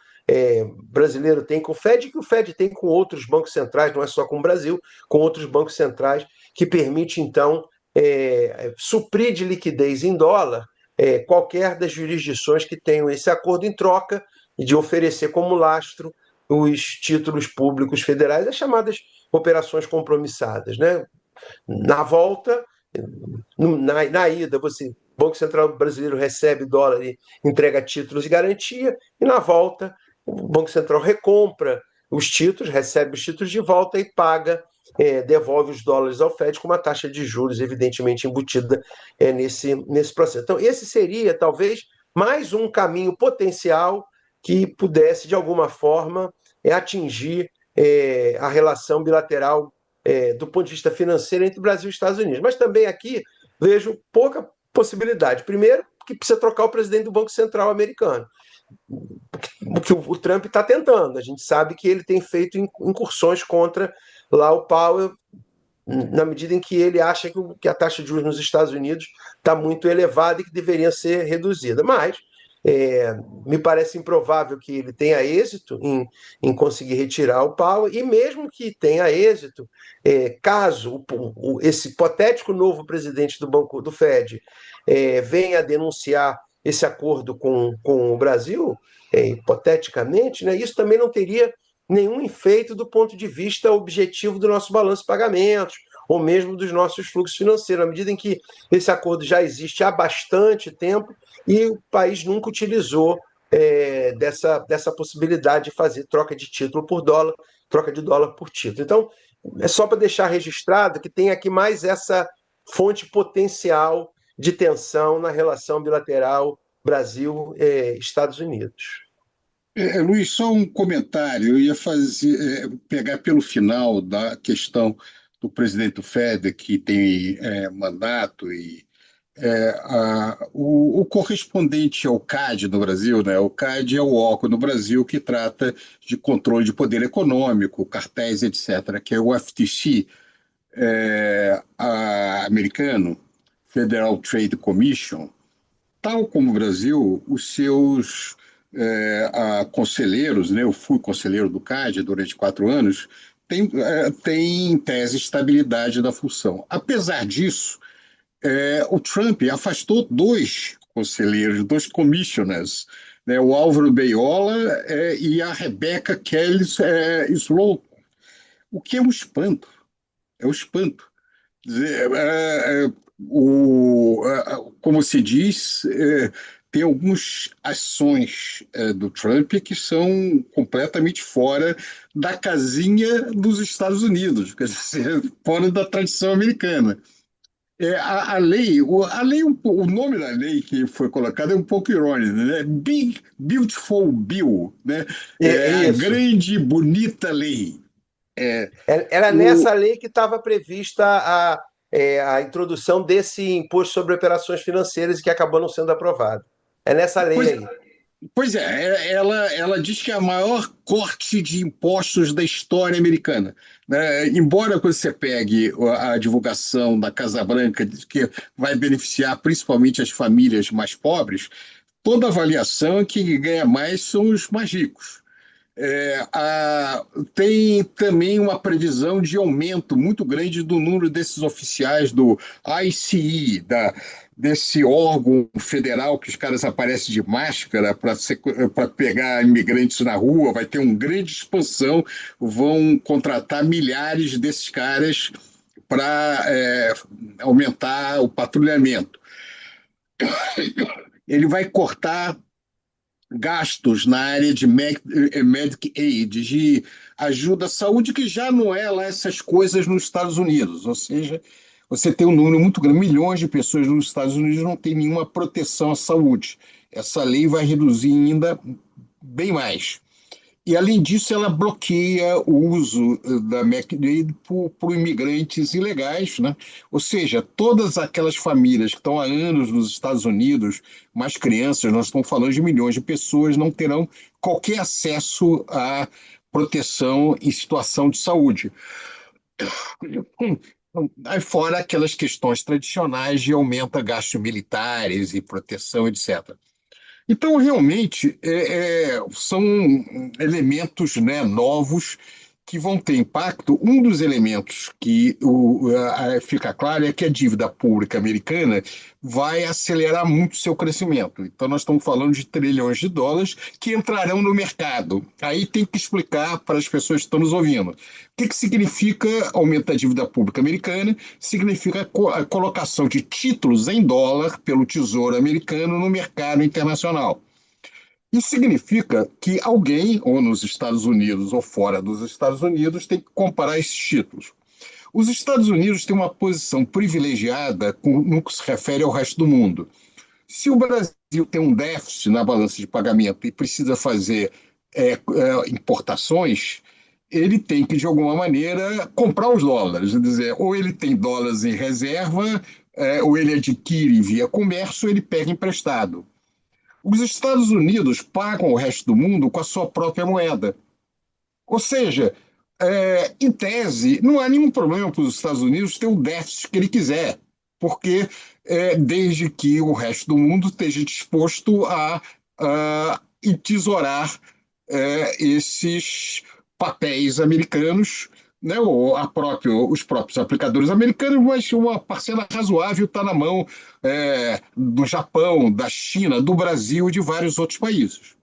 brasileiro tem com o Fed e que o Fed tem com outros bancos centrais, não é só com o Brasil, com outros bancos centrais, que permite, então, suprir de liquidez em dólar qualquer das jurisdições que tenham esse acordo em troca de oferecer como lastro os títulos públicos federais, as chamadas operações compromissadas, né? Na volta, na ida, o Banco Central brasileiro recebe dólar e entrega títulos de garantia, e na volta, o Banco Central recompra os títulos, recebe os títulos de volta e devolve os dólares ao Fed com uma taxa de juros, evidentemente, embutida nesse processo. Então, esse seria, talvez, mais um caminho potencial que pudesse, de alguma forma, atingir a relação bilateral do ponto de vista financeiro entre o Brasil e os Estados Unidos. Mas também aqui vejo pouca possibilidade. Primeiro, que precisa trocar o presidente do Banco Central americano, o que o Trump está tentando. A gente sabe que ele tem feito incursões contra lá o Powell, na medida em que ele acha que a taxa de juros nos Estados Unidos está muito elevada e que deveria ser reduzida. Mas me parece improvável que ele tenha êxito em conseguir retirar o Powell, e mesmo que tenha êxito, caso esse hipotético novo presidente do Fed venha a denunciar esse acordo com o Brasil, hipoteticamente, né, isso também não teria nenhum efeito do ponto de vista objetivo do nosso balanço de pagamentos, ou mesmo dos nossos fluxos financeiros, na medida em que esse acordo já existe há bastante tempo e o país nunca utilizou dessa possibilidade de fazer troca de título por dólar, troca de dólar por título. Então, é só para deixar registrado que tem aqui mais essa fonte potencial de tensão na relação bilateral Brasil-Estados Unidos. Luiz, só um comentário. Eu ia pegar pelo final da questão do presidente do Fed, que tem mandato e O correspondente ao CAD no Brasil, né? O CAD é o órgão no Brasil que trata de controle de poder econômico, cartéis, etc., que é o FTC, americano, Federal Trade Commission. Tal como o Brasil, os seus conselheiros, né? Eu fui conselheiro do CAD durante 4 anos, tem em tese estabilidade da função. Apesar disso, o Trump afastou dois conselheiros, dois commissioners, né, o Álvaro Beiola e a Rebecca Kelly Sloan, o que é um espanto, é um espanto. Dizer, como se diz, tem algumas ações do Trump que são completamente fora da casinha dos Estados Unidos, quer dizer, fora da tradição americana. A lei, o nome da lei que foi colocado é um pouco irônico, né? Big Beautiful Bill, né? É A isso. grande, bonita lei. É, Era o, nessa lei que estava prevista a introdução desse imposto sobre operações financeiras que acabou não sendo aprovado. É nessa lei pois, aí. pois é, ela diz que é a maior corte de impostos da história americana, né? Embora você pegue a divulgação da Casa Branca, diz que vai beneficiar principalmente as famílias mais pobres, toda avaliação é que quem ganha mais são os mais ricos. Tem também uma previsão de aumento muito grande do número desses oficiais do ICE, desse órgão federal que os caras aparecem de máscara para pegar imigrantes na rua. Vai ter uma grande expansão, vão contratar milhares desses caras para aumentar o patrulhamento. Ele vai cortar gastos na área de Medicaid, de ajuda à saúde, que já não é lá essas coisas nos Estados Unidos. Ou seja, você tem um número muito grande, milhões de pessoas nos Estados Unidos não têm nenhuma proteção à saúde. Essa lei vai reduzir ainda bem mais. E, além disso, ela bloqueia o uso da Medicaid por imigrantes ilegais, né? Ou seja, todas aquelas famílias que estão há anos nos Estados Unidos, mais crianças, nós estamos falando de milhões de pessoas, não terão qualquer acesso à proteção em situação de saúde. Aí fora aquelas questões tradicionais de aumenta gastos militares e proteção, etc. Então, realmente, são elementos, né, novos que vão ter impacto. Um dos elementos que fica claro é que a dívida pública americana vai acelerar muito o seu crescimento. Então, nós estamos falando de trilhões de dólares que entrarão no mercado. Aí tem que explicar para as pessoas que estão nos ouvindo. O que significa aumento da dívida pública americana? Significa a colocação de títulos em dólar pelo Tesouro americano no mercado internacional. Isso significa que alguém, ou nos Estados Unidos ou fora dos Estados Unidos, tem que comprar esses títulos. Os Estados Unidos têm uma posição privilegiada no que se refere ao resto do mundo. Se o Brasil tem um déficit na balança de pagamento e precisa fazer importações, ele tem que, de alguma maneira, comprar os dólares. Quer dizer, ou ele tem dólares em reserva, ou ele adquire via comércio, ou ele pega emprestado. Os Estados Unidos pagam o resto do mundo com a sua própria moeda. Ou seja, em tese, não há nenhum problema para os Estados Unidos ter o déficit que ele quiser, porque desde que o resto do mundo esteja disposto a entesourar esses papéis americanos, né, ou os próprios aplicadores americanos, mas uma parcela razoável está na mão do Japão, da China, do Brasil e de vários outros países.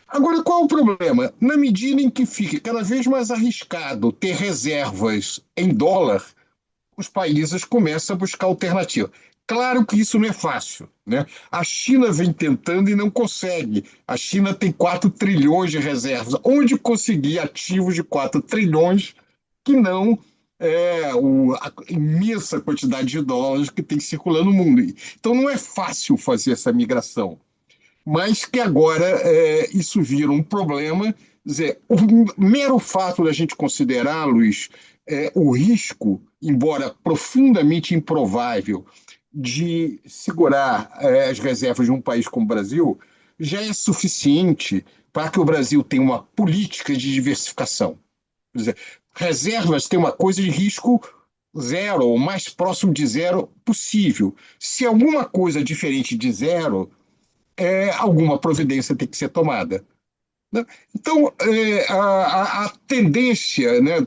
Agora, qual é o problema? Na medida em que fica cada vez mais arriscado ter reservas em dólar, os países começam a buscar alternativa. Claro que isso não é fácil, né? A China vem tentando e não consegue. A China tem 4 trilhões de reservas. Onde conseguir ativos de 4 trilhões que não a imensa quantidade de dólares que tem circulando no mundo? Então não é fácil fazer essa migração, mas que agora isso vira um problema. Quer dizer, o mero fato da gente considerar, Luiz, o risco, embora profundamente improvável, de segurar as reservas de um país como o Brasil já é suficiente para que o Brasil tenha uma política de diversificação. Quer dizer, reservas têm uma coisa de risco zero, ou mais próximo de zero possível. Se alguma coisa diferente de zero, alguma providência tem que ser tomada. Né? Então, a tendência, né,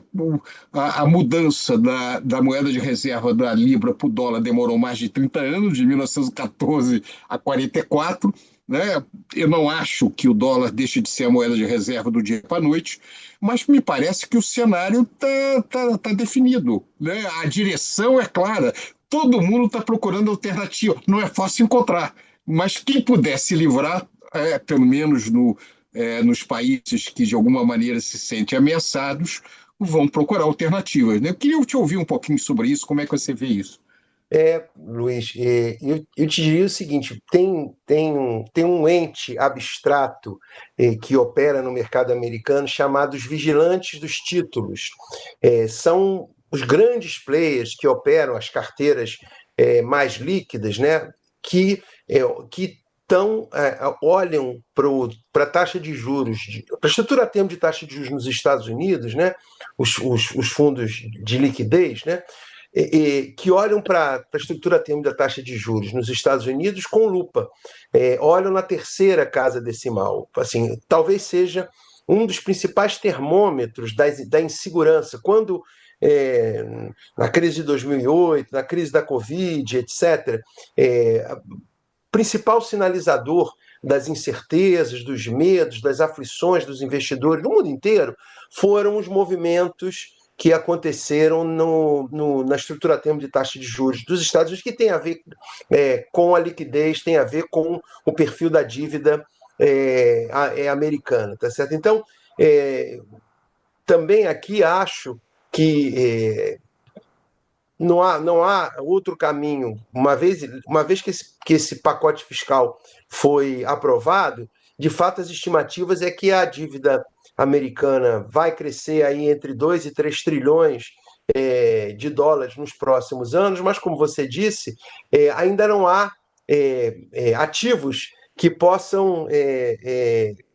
a mudança da moeda de reserva da Libra para o dólar demorou mais de 30 anos, de 1914 a 44. Né? Eu não acho que o dólar deixe de ser a moeda de reserva do dia para a noite, mas me parece que o cenário tá definido. Né? A direção é clara, todo mundo está procurando alternativa. Não é fácil encontrar, mas quem puder se livrar, pelo menos nos países que de alguma maneira se sentem ameaçados, vão procurar alternativas. Né? Eu queria te ouvir um pouquinho sobre isso, como é que você vê isso? Luiz, eu te diria o seguinte: tem um ente abstrato que opera no mercado americano chamado os vigilantes dos títulos. São os grandes players que operam as carteiras mais líquidas, né, que olham para a taxa de juros, para a estrutura a termo de taxa de juros nos Estados Unidos, né, os fundos de liquidez, né, que olham para a estrutura a termo da taxa de juros nos Estados Unidos com lupa, olham na terceira casa decimal. Assim, talvez seja um dos principais termômetros da insegurança. Quando, na crise de 2008, na crise da Covid, etc., principal sinalizador das incertezas, dos medos, das aflições dos investidores no mundo inteiro foram os movimentos que aconteceram na estrutura a termo de taxa de juros dos Estados Unidos, que tem a ver com a liquidez, tem a ver com o perfil da dívida americana, tá certo? Então, também aqui acho que não há outro caminho, uma vez que esse pacote fiscal foi aprovado, de fato as estimativas é que a dívida americana vai crescer aí entre 2 e 3 trilhões de dólares nos próximos anos, mas como você disse, ainda não há ativos que possam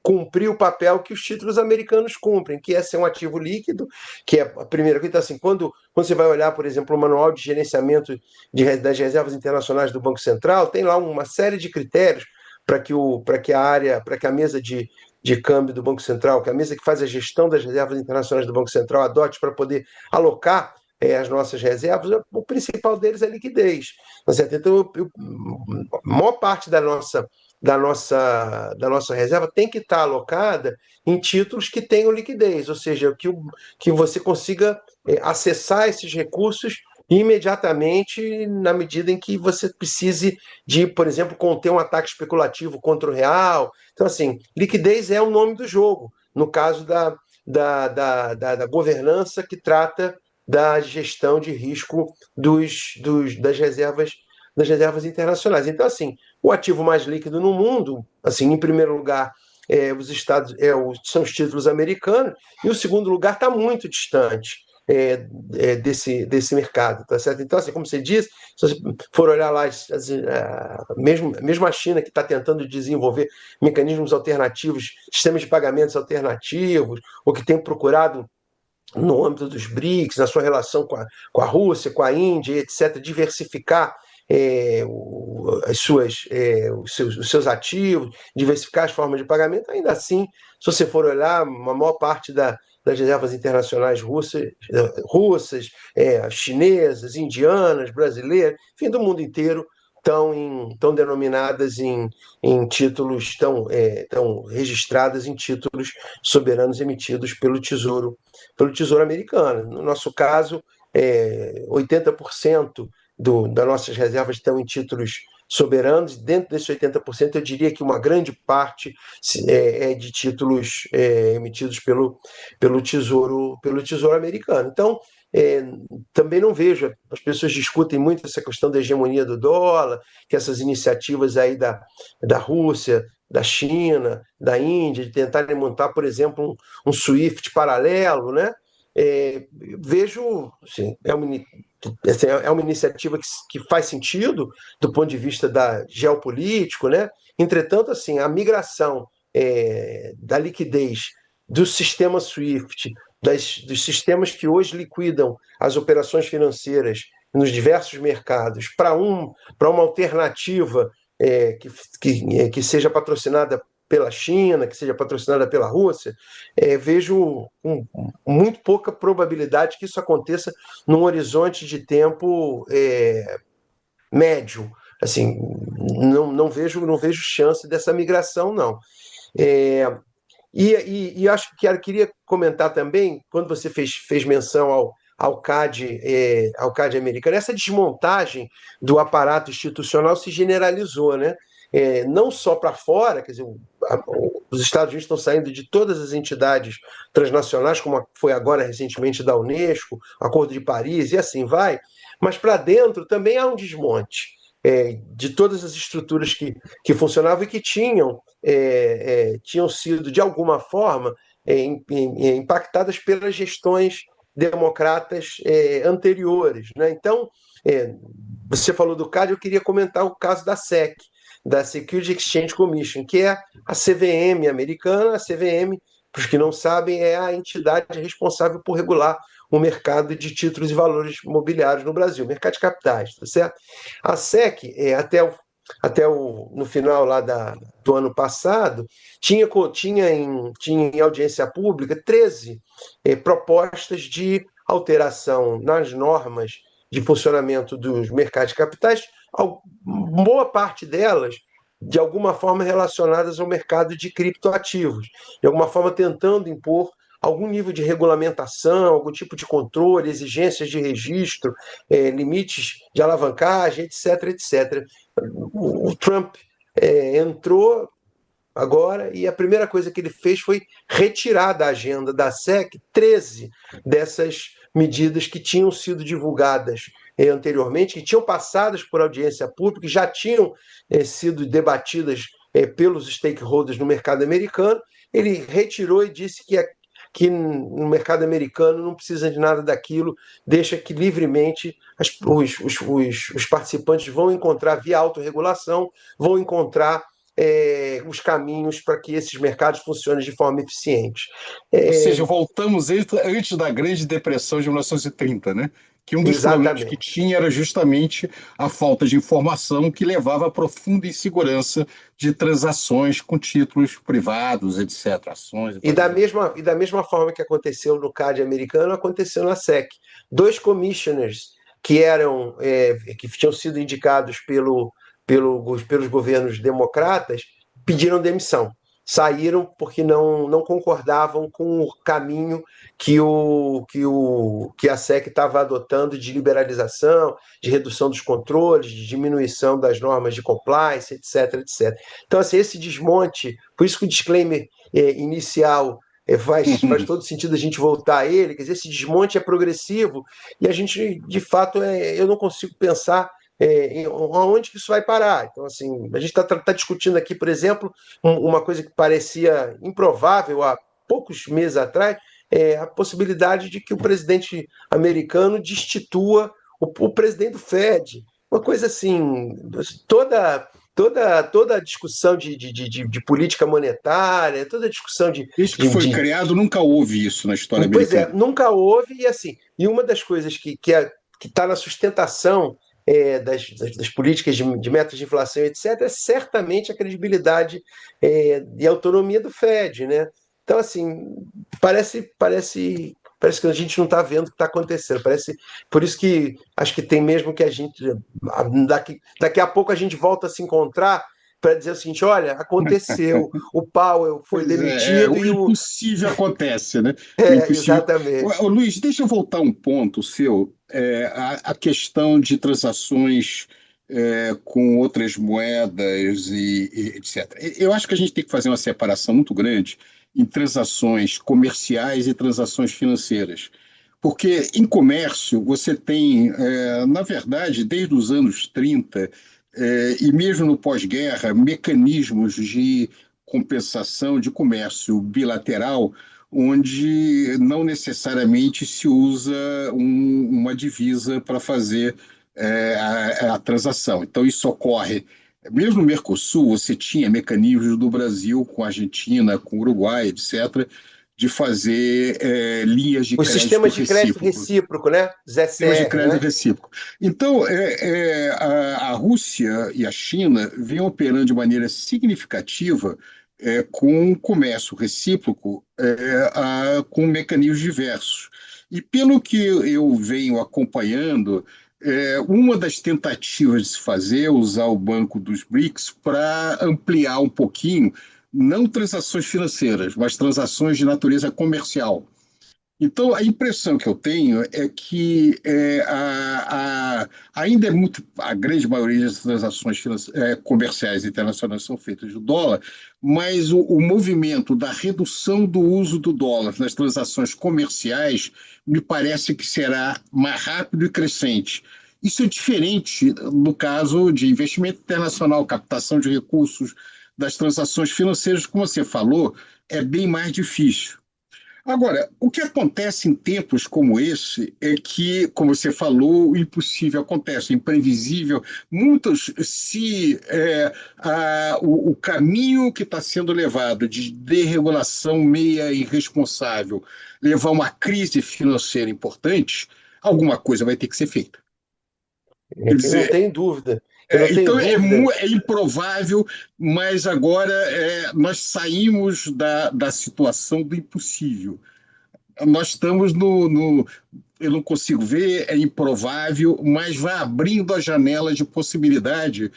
cumprir o papel que os títulos americanos cumprem, que é ser um ativo líquido, que é a primeira coisa. Então, assim, quando você vai olhar, por exemplo, o Manual de Gerenciamento das Reservas Internacionais do Banco Central, tem lá uma série de critérios para que a mesa de câmbio do Banco Central, que a mesa que faz a gestão das reservas internacionais do Banco Central adote para poder alocar as nossas reservas. O principal deles é liquidez. Tá certo? Então, a maior parte da nossa reserva tem que estar alocada em títulos que tenham liquidez, ou seja, que você consiga acessar esses recursos imediatamente na medida em que você precise de, por exemplo, conter um ataque especulativo contra o real. Então, assim, liquidez é o nome do jogo, no caso da governança que trata da gestão de risco das reservas internacionais. Então, assim, o ativo mais líquido no mundo, assim, em primeiro lugar, são os títulos americanos, e o segundo lugar está muito distante desse mercado, tá certo? Então, assim, como você disse, se você for olhar lá, mesmo a China, que está tentando desenvolver mecanismos alternativos, sistemas de pagamentos alternativos, ou que tem procurado no âmbito dos BRICS, na sua relação com a Rússia, com a Índia, etc., diversificar os seus ativos, diversificar as formas de pagamento. Ainda assim, se você for olhar, a maior parte das reservas internacionais russas, chinesas, indianas, brasileiras, enfim, do mundo inteiro, estão denominadas em títulos, estão registradas em títulos soberanos emitidos pelo Tesouro americano. No nosso caso, 80% das nossas reservas estão em títulos soberanos. Dentro desses 80%, eu diria que uma grande parte é de títulos emitidos pelo Tesouro americano. Então, também não vejo, as pessoas discutem muito essa questão da hegemonia do dólar, que essas iniciativas aí da Rússia, da China, da Índia, de tentarem montar, por exemplo, um SWIFT paralelo, né? Vejo, assim, assim, é uma iniciativa que faz sentido do ponto de vista geopolítico, né? Entretanto, assim, a migração da liquidez do sistema SWIFT, dos sistemas que hoje liquidam as operações financeiras nos diversos mercados, para uma alternativa que seja patrocinada pela China, que seja patrocinada pela Rússia, vejo muito pouca probabilidade que isso aconteça num horizonte de tempo médio. Assim, não vejo chance dessa migração, não. É, e acho que queria comentar também, quando você fez menção ao CAD americano, essa desmontagem do aparato institucional se generalizou, né? Não só para fora, quer dizer, os Estados Unidos estão saindo de todas as entidades transnacionais, como foi agora recentemente da Unesco, Acordo de Paris, e assim vai, mas para dentro também há um desmonte de todas as estruturas que funcionavam e que tinham sido, de alguma forma, impactadas pelas gestões democratas anteriores. Né? Então, você falou do CAD, eu queria comentar o caso da SEC, da Security Exchange Commission, que é a CVM americana. A CVM, para os que não sabem, é a entidade responsável por regular o mercado de títulos e valores mobiliários no Brasil, mercado de capitais, tá certo? A SEC, no final lá do ano passado, tinha em audiência pública 13 propostas de alteração nas normas de funcionamento dos mercados de capitais, boa parte delas, de alguma forma, relacionadas ao mercado de criptoativos, de alguma forma tentando impor algum nível de regulamentação, algum tipo de controle, exigências de registro, limites de alavancagem, etc, etc. O Trump entrou agora e a primeira coisa que ele fez foi retirar da agenda da SEC 13 dessas medidas que tinham sido divulgadas anteriormente, que tinham passadas por audiência pública, que já tinham sido debatidas pelos stakeholders no mercado americano. Ele retirou e disse que no mercado americano não precisa de nada daquilo, deixa que livremente os participantes vão encontrar, via autorregulação, vão encontrar os caminhos para que esses mercados funcionem de forma eficiente. Ou seja, voltamos antes da Grande Depressão de 1930, né? Que um dos problemas que Exatamente. tinha era justamente a falta de informação que levava à profunda insegurança de transações com títulos privados, etc., ações. E da mesma forma que aconteceu no CAD americano, aconteceu na SEC. Dois commissioners que tinham sido indicados pelos governos democratas pediram demissão. Saíram porque não concordavam com o caminho que a SEC estava adotando de liberalização, de redução dos controles, de diminuição das normas de compliance, etc, etc. Então, assim, esse desmonte, por isso que o disclaimer inicial faz todo sentido a gente voltar a ele, quer dizer, esse desmonte é progressivo e a gente, de fato, eu não consigo pensar aonde que isso vai parar. Então, assim, a gente tá discutindo aqui, por exemplo, uma coisa que parecia improvável há poucos meses atrás, a possibilidade de que o presidente americano destitua o presidente do Fed. Uma coisa assim, toda a discussão de política monetária, toda a discussão Desde que de, foi de, criado, nunca houve isso na história Pois é, americana. nunca houve, e assim, e uma das coisas que está na sustentação das políticas de metas de inflação, etc., é certamente a credibilidade e autonomia do Fed, né? Então, assim, parece que a gente não está vendo o que está acontecendo. Por isso que acho que tem mesmo que a gente. Daqui a pouco a gente volta a se encontrar para dizer o seguinte: olha, aconteceu, o Powell foi Pois é, demitido o e o. impossível acontece, né? O impossível. Exatamente. Luiz, deixa eu voltar um ponto seu, a questão de transações com outras moedas e etc. Eu acho que a gente tem que fazer uma separação muito grande em transações comerciais e transações financeiras. Porque em comércio você tem, na verdade, desde os anos 30, e mesmo no pós-guerra, mecanismos de compensação de comércio bilateral, onde não necessariamente se usa uma divisa para fazer a transação. Então, isso ocorre. Mesmo no Mercosul, você tinha mecanismos do Brasil com a Argentina, com o Uruguai, etc., de fazer linhas de Os crédito sistemas de crédito recíproco. recíproco, né? Sistemas de ZCR, crédito né? recíproco. Então, a Rússia e a China vêm operando de maneira significativa com o comércio recíproco com mecanismos diversos. E pelo que eu venho acompanhando, uma das tentativas de se fazer é usar o Banco dos BRICS para ampliar um pouquinho, não transações financeiras, mas transações de natureza comercial. Então, a impressão que eu tenho é que ainda é muito, a grande maioria das transações comerciais internacionais são feitas de dólar, mas o movimento da redução do uso do dólar nas transações comerciais me parece que será mais rápido e crescente. Isso é diferente no caso de investimento internacional, captação de recursos das transações financeiras, como você falou, é bem mais difícil. Agora, o que acontece em tempos como esse é que, como você falou, o impossível acontece, o imprevisível. Muitos, se o caminho que está sendo levado de desregulação meia irresponsável levar a uma crise financeira importante, alguma coisa vai ter que ser feita. Quer Eu não dizer, tenho dúvida. Eu não tenho então dúvida. é improvável, mas agora nós saímos da situação do impossível. Nós estamos eu não consigo ver, é improvável, mas vai abrindo a janela de possibilidade,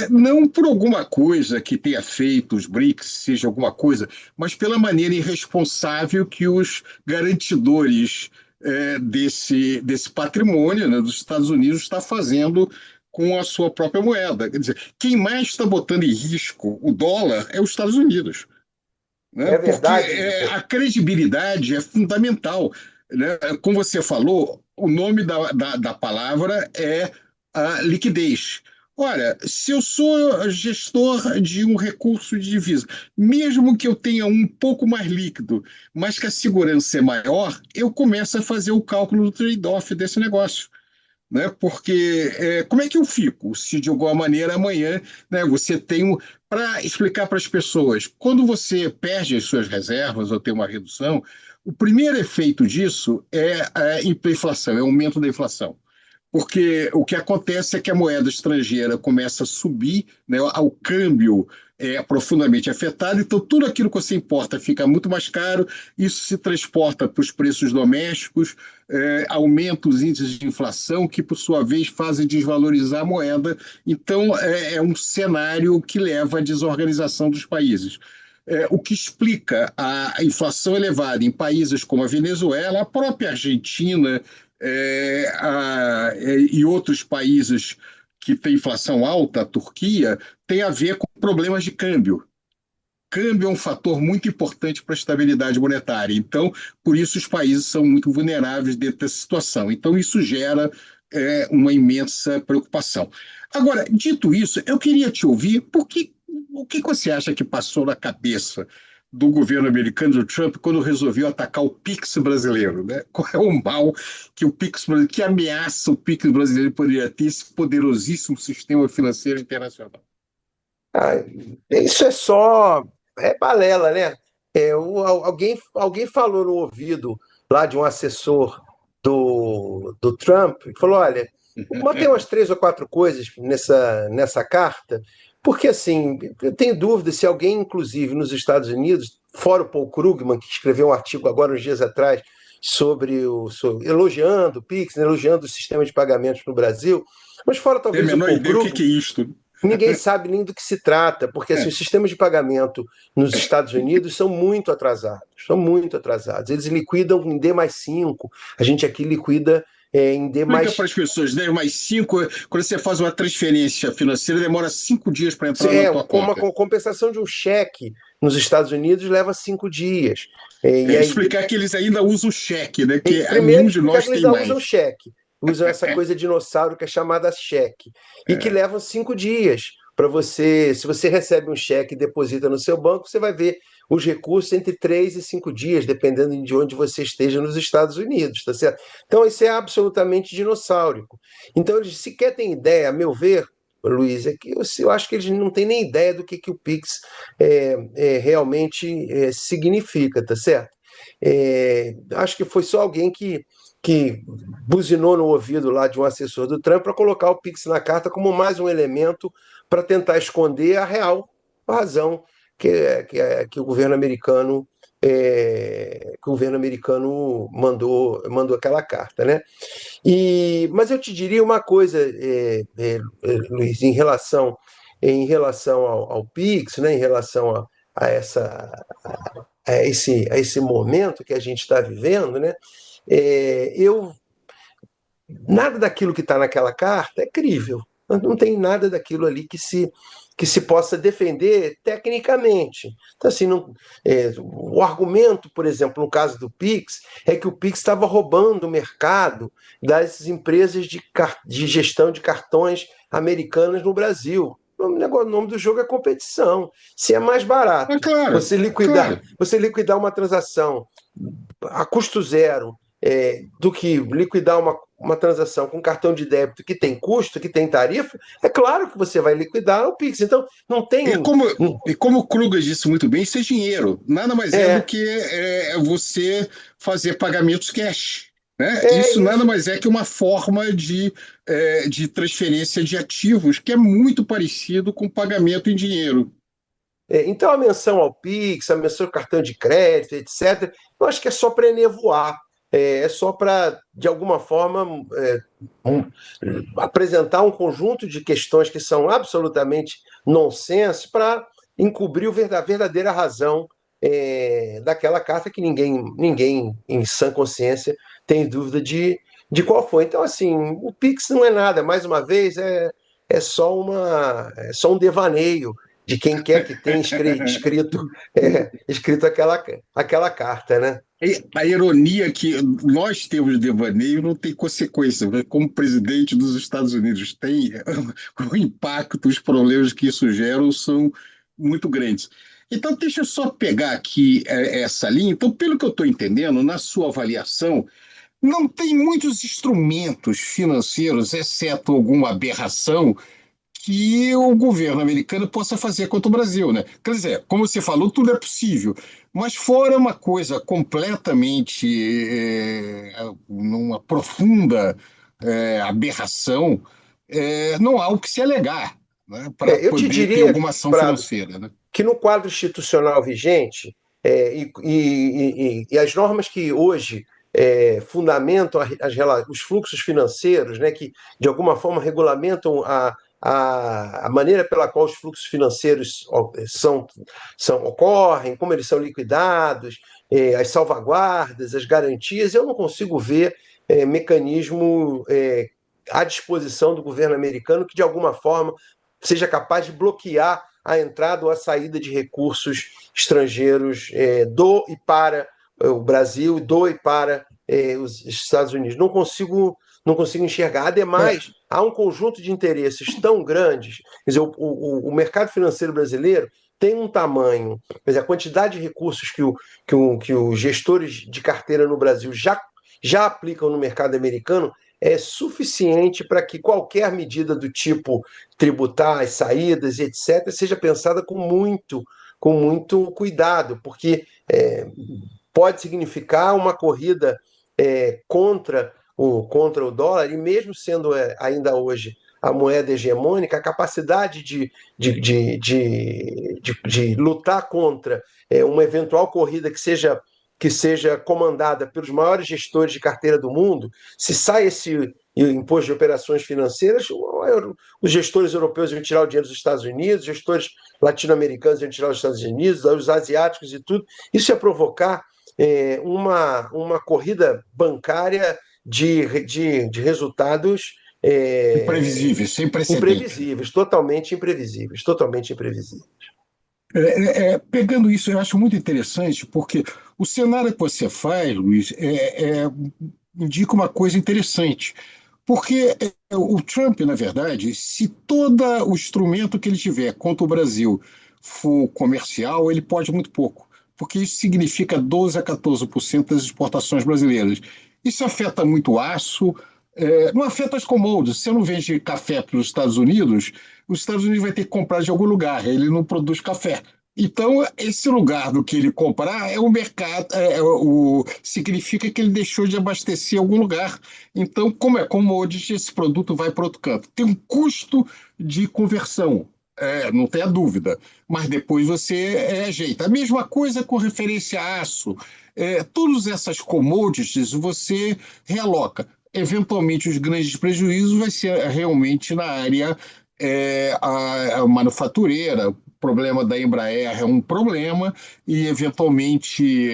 não por alguma coisa que tenha feito os BRICS, seja alguma coisa, mas pela maneira irresponsável que os garantidores desse patrimônio, né, dos Estados Unidos está fazendo com a sua própria moeda. Quer dizer, quem mais está botando em risco o dólar é os Estados Unidos, né? É Porque verdade. a credibilidade é fundamental, né? Como você falou, o nome da palavra é a liquidez. Olha, se eu sou gestor de um recurso de divisa, mesmo que eu tenha um pouco mais líquido, mas que a segurança é maior, eu começo a fazer o cálculo do trade-off desse negócio, né? Porque como é que eu fico se de alguma maneira amanhã, né, você tem para explicar para as pessoas, quando você perde as suas reservas ou tem uma redução, o primeiro efeito disso é a inflação, é o aumento da inflação. Porque o que acontece é que a moeda estrangeira começa a subir, né, o câmbio é profundamente afetado, então tudo aquilo que você importa fica muito mais caro, isso se transporta para os preços domésticos, aumenta os índices de inflação, que por sua vez fazem desvalorizar a moeda, então é um cenário que leva à desorganização dos países. O que explica a inflação elevada em países como a Venezuela, a própria Argentina, e outros países que têm inflação alta, a Turquia, tem a ver com problemas de câmbio. Câmbio é um fator muito importante para a estabilidade monetária. Então, por isso, os países são muito vulneráveis dentro dessa situação. Então, isso gera uma imensa preocupação. Agora, dito isso, eu queria te ouvir, porque o que você acha que passou na cabeça do governo americano do Trump quando resolveu atacar o Pix brasileiro, né? Qual é o mal que o Pix brasileiro, que ameaça o Pix brasileiro poderia ter esse poderosíssimo sistema financeiro internacional? Ah, isso é só balela, né? Alguém falou no ouvido lá de um assessor do Trump, e falou: olha, mantém umas três ou quatro coisas nessa carta, porque assim, eu tenho dúvida se alguém, inclusive nos Estados Unidos, fora o Paul Krugman, que escreveu um artigo agora, uns dias atrás, elogiando o Pix, né, elogiando o sistema de pagamentos no Brasil, mas fora Tem a talvez o menor Paul ideia o Krugman. que é isto. Ninguém sabe nem do que se trata, porque assim, os sistemas de pagamento nos Estados Unidos são muito atrasados, são muito atrasados. Eles liquidam em D mais 5, a gente aqui liquida em D Explica mais. para as pessoas, né? Mais 5, quando você faz uma transferência financeira, demora 5 dias para entrar na tua Com uma conta. compensação de um cheque nos Estados Unidos leva 5 dias. E aí, Explicar que eles ainda usam cheque, né? Que primeiro nenhum de explicar nós que eles tem não usam mais. cheque, usam essa coisa dinossauro que é chamada cheque, e que levam 5 dias para você. Se você recebe um cheque e deposita no seu banco, você vai ver os recursos entre 3 e 5 dias, dependendo de onde você esteja nos Estados Unidos, tá certo? Então, isso é absolutamente dinossáurico. Então, eles sequer têm ideia, a meu ver, Luiz, é que eu acho que eles não têm nem ideia do que o Pix realmente significa, tá certo? Acho que foi só alguém que buzinou no ouvido lá de um assessor do Trump para colocar o Pix na carta como mais um elemento para tentar esconder a real razão que o governo americano mandou aquela carta, né? Mas eu te diria uma coisa, Luiz, em relação ao Pix, né? Em relação a esse momento que a gente está vivendo, né? Eu Nada daquilo que está naquela carta é crível. Não tem nada daquilo ali que se possa defender tecnicamente. Então, assim, o argumento, por exemplo, no caso do Pix, é que o Pix estava roubando o mercado das empresas de gestão de cartões americanas no Brasil. O nome do jogo é competição. Se é mais É barato claro, claro. você liquidar uma transação a custo zero do que liquidar uma transação com cartão de débito que tem custo, que tem tarifa, é claro que você vai liquidar o Pix. Então, não E tem. como, e como o Kruger disse muito bem, isso é dinheiro. Nada mais é do É, que você fazer pagamentos cash. Né? é Isso nada isso. mais é que uma forma de transferência de ativos que é muito parecido com pagamento em dinheiro. Então, a menção ao Pix, a menção ao cartão de crédito, etc., eu acho que é só para enevoar. É só para, de alguma forma, um- apresentar um conjunto de questões que são absolutamente nonsense para encobrir a verdadeira razão daquela carta que ninguém, em sã consciência, tem dúvida de qual foi. Então, assim, o Pix não é nada, mais uma vez, é só um devaneio de quem quer que tenha escrito aquela carta, né? A ironia que nós temos de devaneio não tem consequência, né? Como presidente dos Estados Unidos tem, o impacto, os problemas que isso gera são muito grandes. Então, deixa eu só pegar aqui essa linha. Então, pelo que eu estou entendendo, na sua avaliação, não tem muitos instrumentos financeiros, exceto alguma aberração, que o governo americano possa fazer contra o Brasil, né? Quer dizer, como você falou, tudo é possível, mas fora uma coisa completamente numa profunda aberração, não há o que se alegar, né, para Eu te poder ter diria, alguma ação Prado, financeira, né? que no quadro institucional vigente, e as normas que hoje fundamentam os fluxos financeiros, né, que de alguma forma regulamentam a maneira pela qual os fluxos financeiros ocorrem, como eles são liquidados, as salvaguardas, as garantias, eu não consigo ver mecanismo à disposição do governo americano que de alguma forma seja capaz de bloquear a entrada ou a saída de recursos estrangeiros do e para o Brasil, do e para os Estados Unidos. Não consigo enxergar. Olha, Ademais, há um conjunto de interesses tão grandes. Quer dizer, o mercado financeiro brasileiro tem um tamanho, quer dizer, a quantidade de recursos que os gestores de carteira no Brasil já aplicam no mercado americano é suficiente para que qualquer medida do tipo tributar as saídas e etc., seja pensada com muito cuidado, porque pode significar uma corrida contra o dólar, e mesmo sendo ainda hoje a moeda hegemônica, a capacidade de lutar contra uma eventual corrida que seja comandada pelos maiores gestores de carteira do mundo, se sai esse imposto de operações financeiras, os gestores europeus vão tirar o dinheiro dos Estados Unidos, os gestores latino-americanos vão tirar os Estados Unidos, os asiáticos e tudo. Isso ia provocar uma corrida bancária de resultados imprevisíveis, sem precedentes. imprevisíveis, totalmente imprevisíveis, totalmente imprevisíveis. Pegando isso, eu acho muito interessante, porque o cenário que você faz, Luiz, indica uma coisa interessante. Porque o Trump, na verdade, se todo o instrumento que ele tiver contra o Brasil for comercial, ele pode muito pouco. porque isso significa 12 a 14% das exportações brasileiras. Isso afeta muito o aço, não afeta as commodities. Se você não vende café para os Estados Unidos vai ter que comprar de algum lugar, ele não produz café. Então, esse lugar do que ele comprar é o mercado, significa que ele deixou de abastecer algum lugar. Então, como é commodity, esse produto vai para outro canto. Tem um custo de conversão, não tenha dúvida, mas depois você ajeita. A mesma coisa com referência a aço. Todas essas commodities você realoca. Eventualmente, os grandes prejuízos vai ser realmente na área a manufatureira. O problema da Embraer é um problema, e eventualmente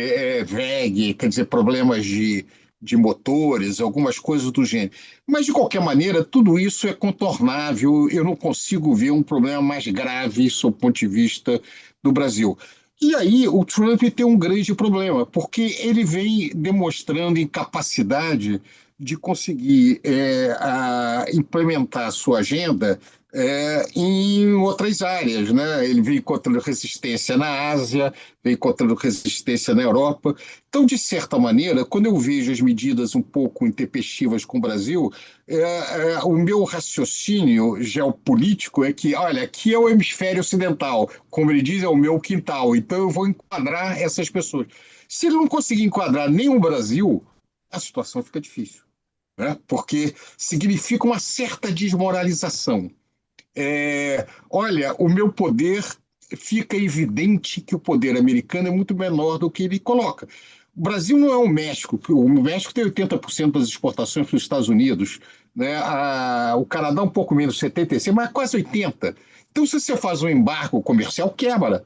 VEG, quer dizer, problemas de motores, algumas coisas do gênero. Mas, de qualquer maneira, tudo isso é contornável. Eu não consigo ver um problema mais grave sob o ponto de vista do Brasil. E aí o Trump tem um grande problema, porque ele vem demonstrando incapacidade de conseguir implementar a sua agenda em outras áreas, né? Ele vem encontrando resistência na Ásia, vem encontrando resistência na Europa. Então, de certa maneira, quando eu vejo as medidas um pouco intempestivas com o Brasil, o meu raciocínio geopolítico é que, olha, aqui é o hemisfério ocidental, como ele diz, é o meu quintal, então eu vou enquadrar essas pessoas. Se ele não conseguir enquadrar nem o Brasil, a situação fica difícil, né? Porque significa uma certa desmoralização. Olha, o meu poder, fica evidente que o poder americano é muito menor do que ele coloca. O Brasil não é o México, o México tem 80% das exportações para os Estados Unidos, né? O Canadá um pouco menos, 76%, mas quase 80%. Então, se você faz um embargo comercial, quebra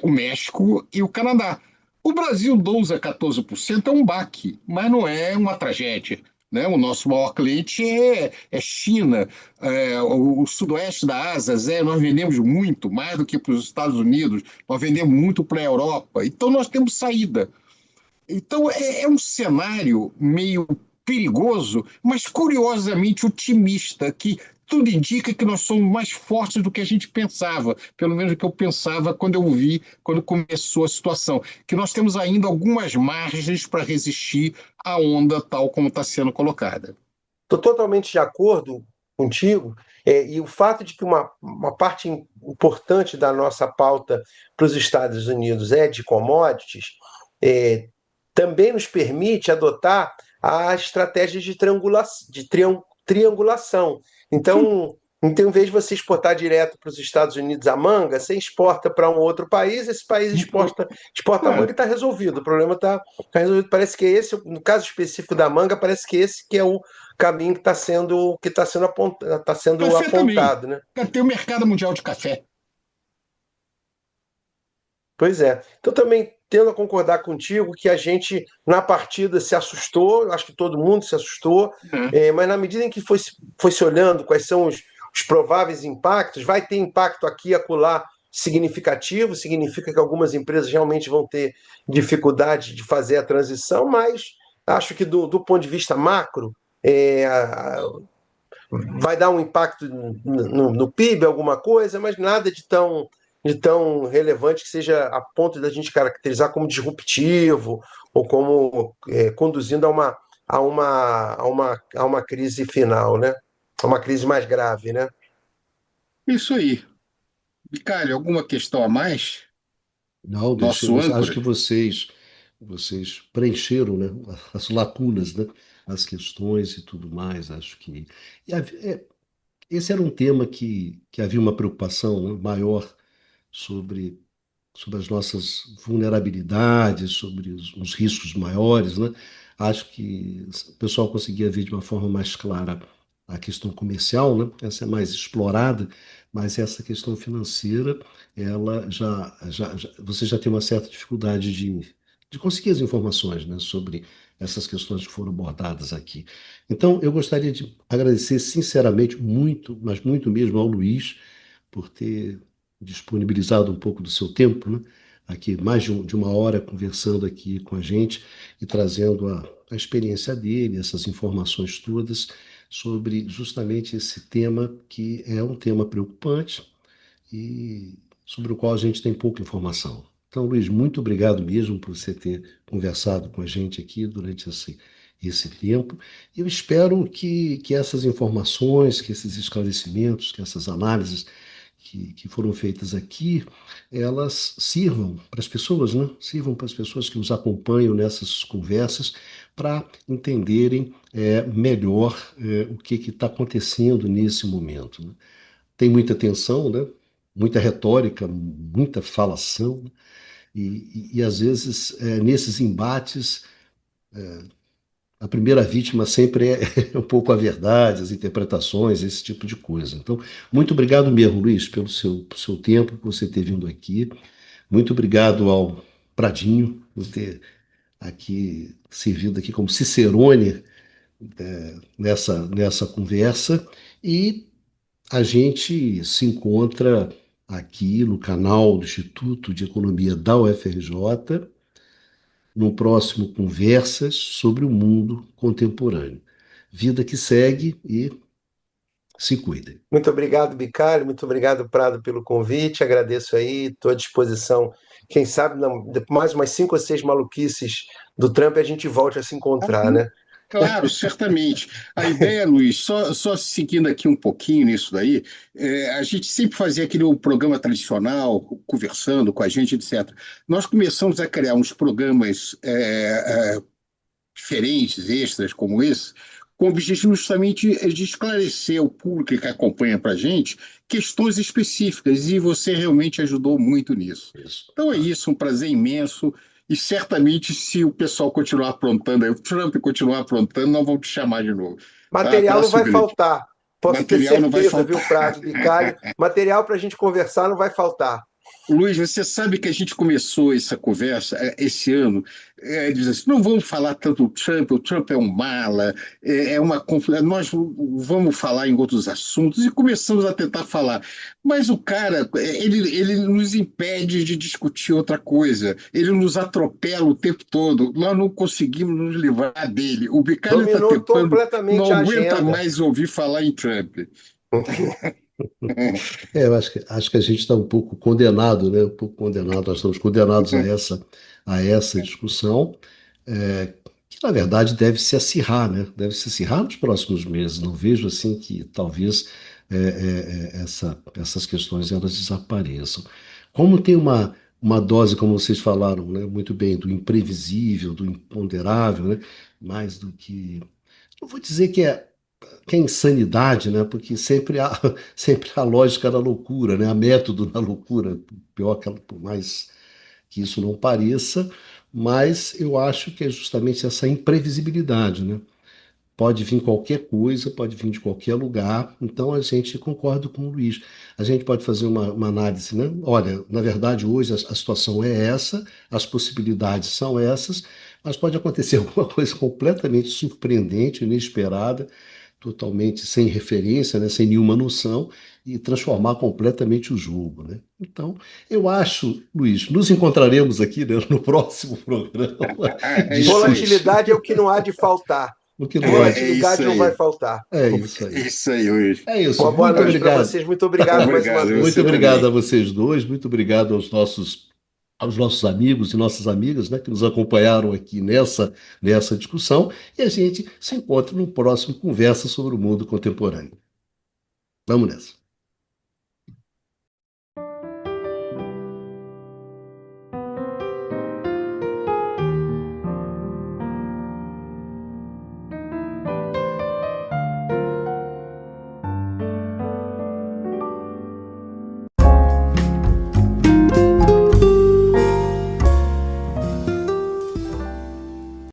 o México e o Canadá. O Brasil, 12 a 14% é um baque, mas não é uma tragédia, né? O nosso maior cliente é China, o sudoeste da Ásia. Nós vendemos muito, mais do que para os Estados Unidos, nós vendemos muito para a Europa, então nós temos saída. Então é um cenário meio perigoso, mas curiosamente otimista, que tudo indica que nós somos mais fortes do que a gente pensava, pelo menos o que eu pensava quando eu vi, quando começou a situação, que nós temos ainda algumas margens para resistir à onda tal como está sendo colocada. Estou totalmente de acordo contigo, e o fato de que uma parte importante da nossa pauta para os Estados Unidos é de commodities, é, também nos permite adotar a estratégia de triangulação. Então, em vez de você exportar direto para os Estados Unidos a manga, você exporta para um outro país, esse país exporta a manga e está resolvido. O problema está resolvido. Parece que esse, no caso específico da manga, parece que esse que é o caminho tá sendo Café também. apontado, né? Tem o mercado mundial de café. Pois é. Então também tendo a concordar contigo que a gente na partida se assustou, acho que todo mundo se assustou, Né? mas na medida em que foi se olhando quais são os prováveis impactos, vai ter impacto aqui e acolá significativo, significa que algumas empresas realmente vão ter dificuldade de fazer a transição, mas acho que do ponto de vista macro, é, vai dar um impacto no PIB, alguma coisa, mas nada de tão relevante que seja a ponto da gente caracterizar como disruptivo ou como conduzindo a uma crise final, né? A uma crise mais grave, né? Isso aí. Bicalho, alguma questão a mais? Não, Nosso acho âncora? que vocês preencheram, né, as lacunas, né, as questões e tudo mais. Acho que e esse era um tema que havia uma preocupação, né, maior sobre, sobre as nossas vulnerabilidades, sobre os riscos maiores, né? Acho que o pessoal conseguia ver de uma forma mais clara a questão comercial, né? Essa é mais explorada, mas essa questão financeira, ela você já tem uma certa dificuldade de conseguir as informações, né, sobre essas questões que foram abordadas aqui. Então, eu gostaria de agradecer sinceramente muito, mas muito mesmo ao Luiz por ter disponibilizado um pouco do seu tempo, né? Aqui mais de uma hora conversando aqui com a gente e trazendo a experiência dele, essas informações todas sobre justamente esse tema que é um tema preocupante e sobre o qual a gente tem pouca informação. Então, Luiz, muito obrigado mesmo por você ter conversado com a gente aqui durante esse tempo. Eu espero que essas informações, que esses esclarecimentos, que essas análises que foram feitas aqui, elas sirvam para as pessoas, né? Sirvam para as pessoas que nos acompanham nessas conversas para entenderem melhor o que está acontecendo nesse momento, né? Tem muita tensão, né? Muita retórica, muita falação, né? E às vezes, nesses embates, a primeira vítima sempre é um pouco a verdade, as interpretações, esse tipo de coisa. Então, muito obrigado mesmo, Luiz, pelo seu tempo, por você ter vindo aqui. Muito obrigado ao Pradinho por ter aqui servido aqui como cicerone nessa conversa. E a gente se encontra aqui no canal do Instituto de Economia da UFRJ, no próximo Conversas sobre o Mundo Contemporâneo. Vida que segue e se cuidem. Muito obrigado, Bicalho, muito obrigado, Prado, pelo convite. Agradeço aí, estou à disposição. Quem sabe, mais umas 5 ou 6 maluquices do Trump a gente volte a se encontrar, né? Claro, certamente. A ideia, Luiz, só seguindo aqui um pouquinho nisso daí, a gente sempre fazia aquele programa tradicional, conversando com a gente, etc. Nós começamos a criar uns programas diferentes, extras como esse, com o objetivo justamente de esclarecer o público que acompanha para a gente questões específicas, e você realmente ajudou muito nisso. Isso. Então é isso, um prazer imenso, e certamente se o pessoal continuar aprontando, o Trump continuar aprontando, nós vamos te chamar de novo. Tá? Material não Abraço vai grande. faltar. Posso ter Material não vai certeza, viu, faltar. Prado, Bicalho? Material para a gente conversar não vai faltar. Luiz, você sabe que a gente começou essa conversa esse ano, diz assim, não vamos falar tanto do Trump, o Trump é um mala, nós vamos falar em outros assuntos, e começamos a tentar falar. Mas o cara, ele nos impede de discutir outra coisa, ele nos atropela o tempo todo, nós não conseguimos nos livrar dele. O Bicalho está Dominou tentando, não completamente a aguenta agenda. mais ouvir falar em Trump. Eu acho que a gente está um pouco condenado, né? Um pouco condenado, nós estamos condenados a essa discussão, que na verdade deve se acirrar, né? Deve se acirrar nos próximos meses. Não vejo assim que talvez essas questões elas desapareçam. Como tem uma dose, como vocês falaram, né? Muito bem, do imprevisível, do imponderável, né? Mais do que. Não vou dizer que é insanidade, né? Porque sempre há, sempre há lógica na loucura, né? Há método na loucura, pior que por mais que isso não pareça, mas eu acho que é justamente essa imprevisibilidade, né? Pode vir qualquer coisa, pode vir de qualquer lugar, então a gente concorda com o Luiz. A gente pode fazer uma análise, né? Olha, na verdade, hoje a situação é essa, as possibilidades são essas, mas pode acontecer alguma coisa completamente surpreendente, inesperada, totalmente sem referência, né, sem nenhuma noção, e transformar completamente o jogo, né? Então, eu acho, Luiz, nos encontraremos aqui, né, no próximo programa É isso aí. Volatilidade é o que não há de faltar. o que não há É de... isso Volatilidade não vai aí. faltar. É isso É aí. isso aí, Luiz. É isso. Uma boa Muito noite para obrigado. vocês. Muito obrigado mais uma Obrigado, vez. Muito você obrigado a também. vocês dois, muito obrigado aos nossos amigos e nossas amigas, né, que nos acompanharam aqui nessa discussão, e a gente se encontra no próximo Conversa sobre o Mundo Contemporâneo. Vamos nessa.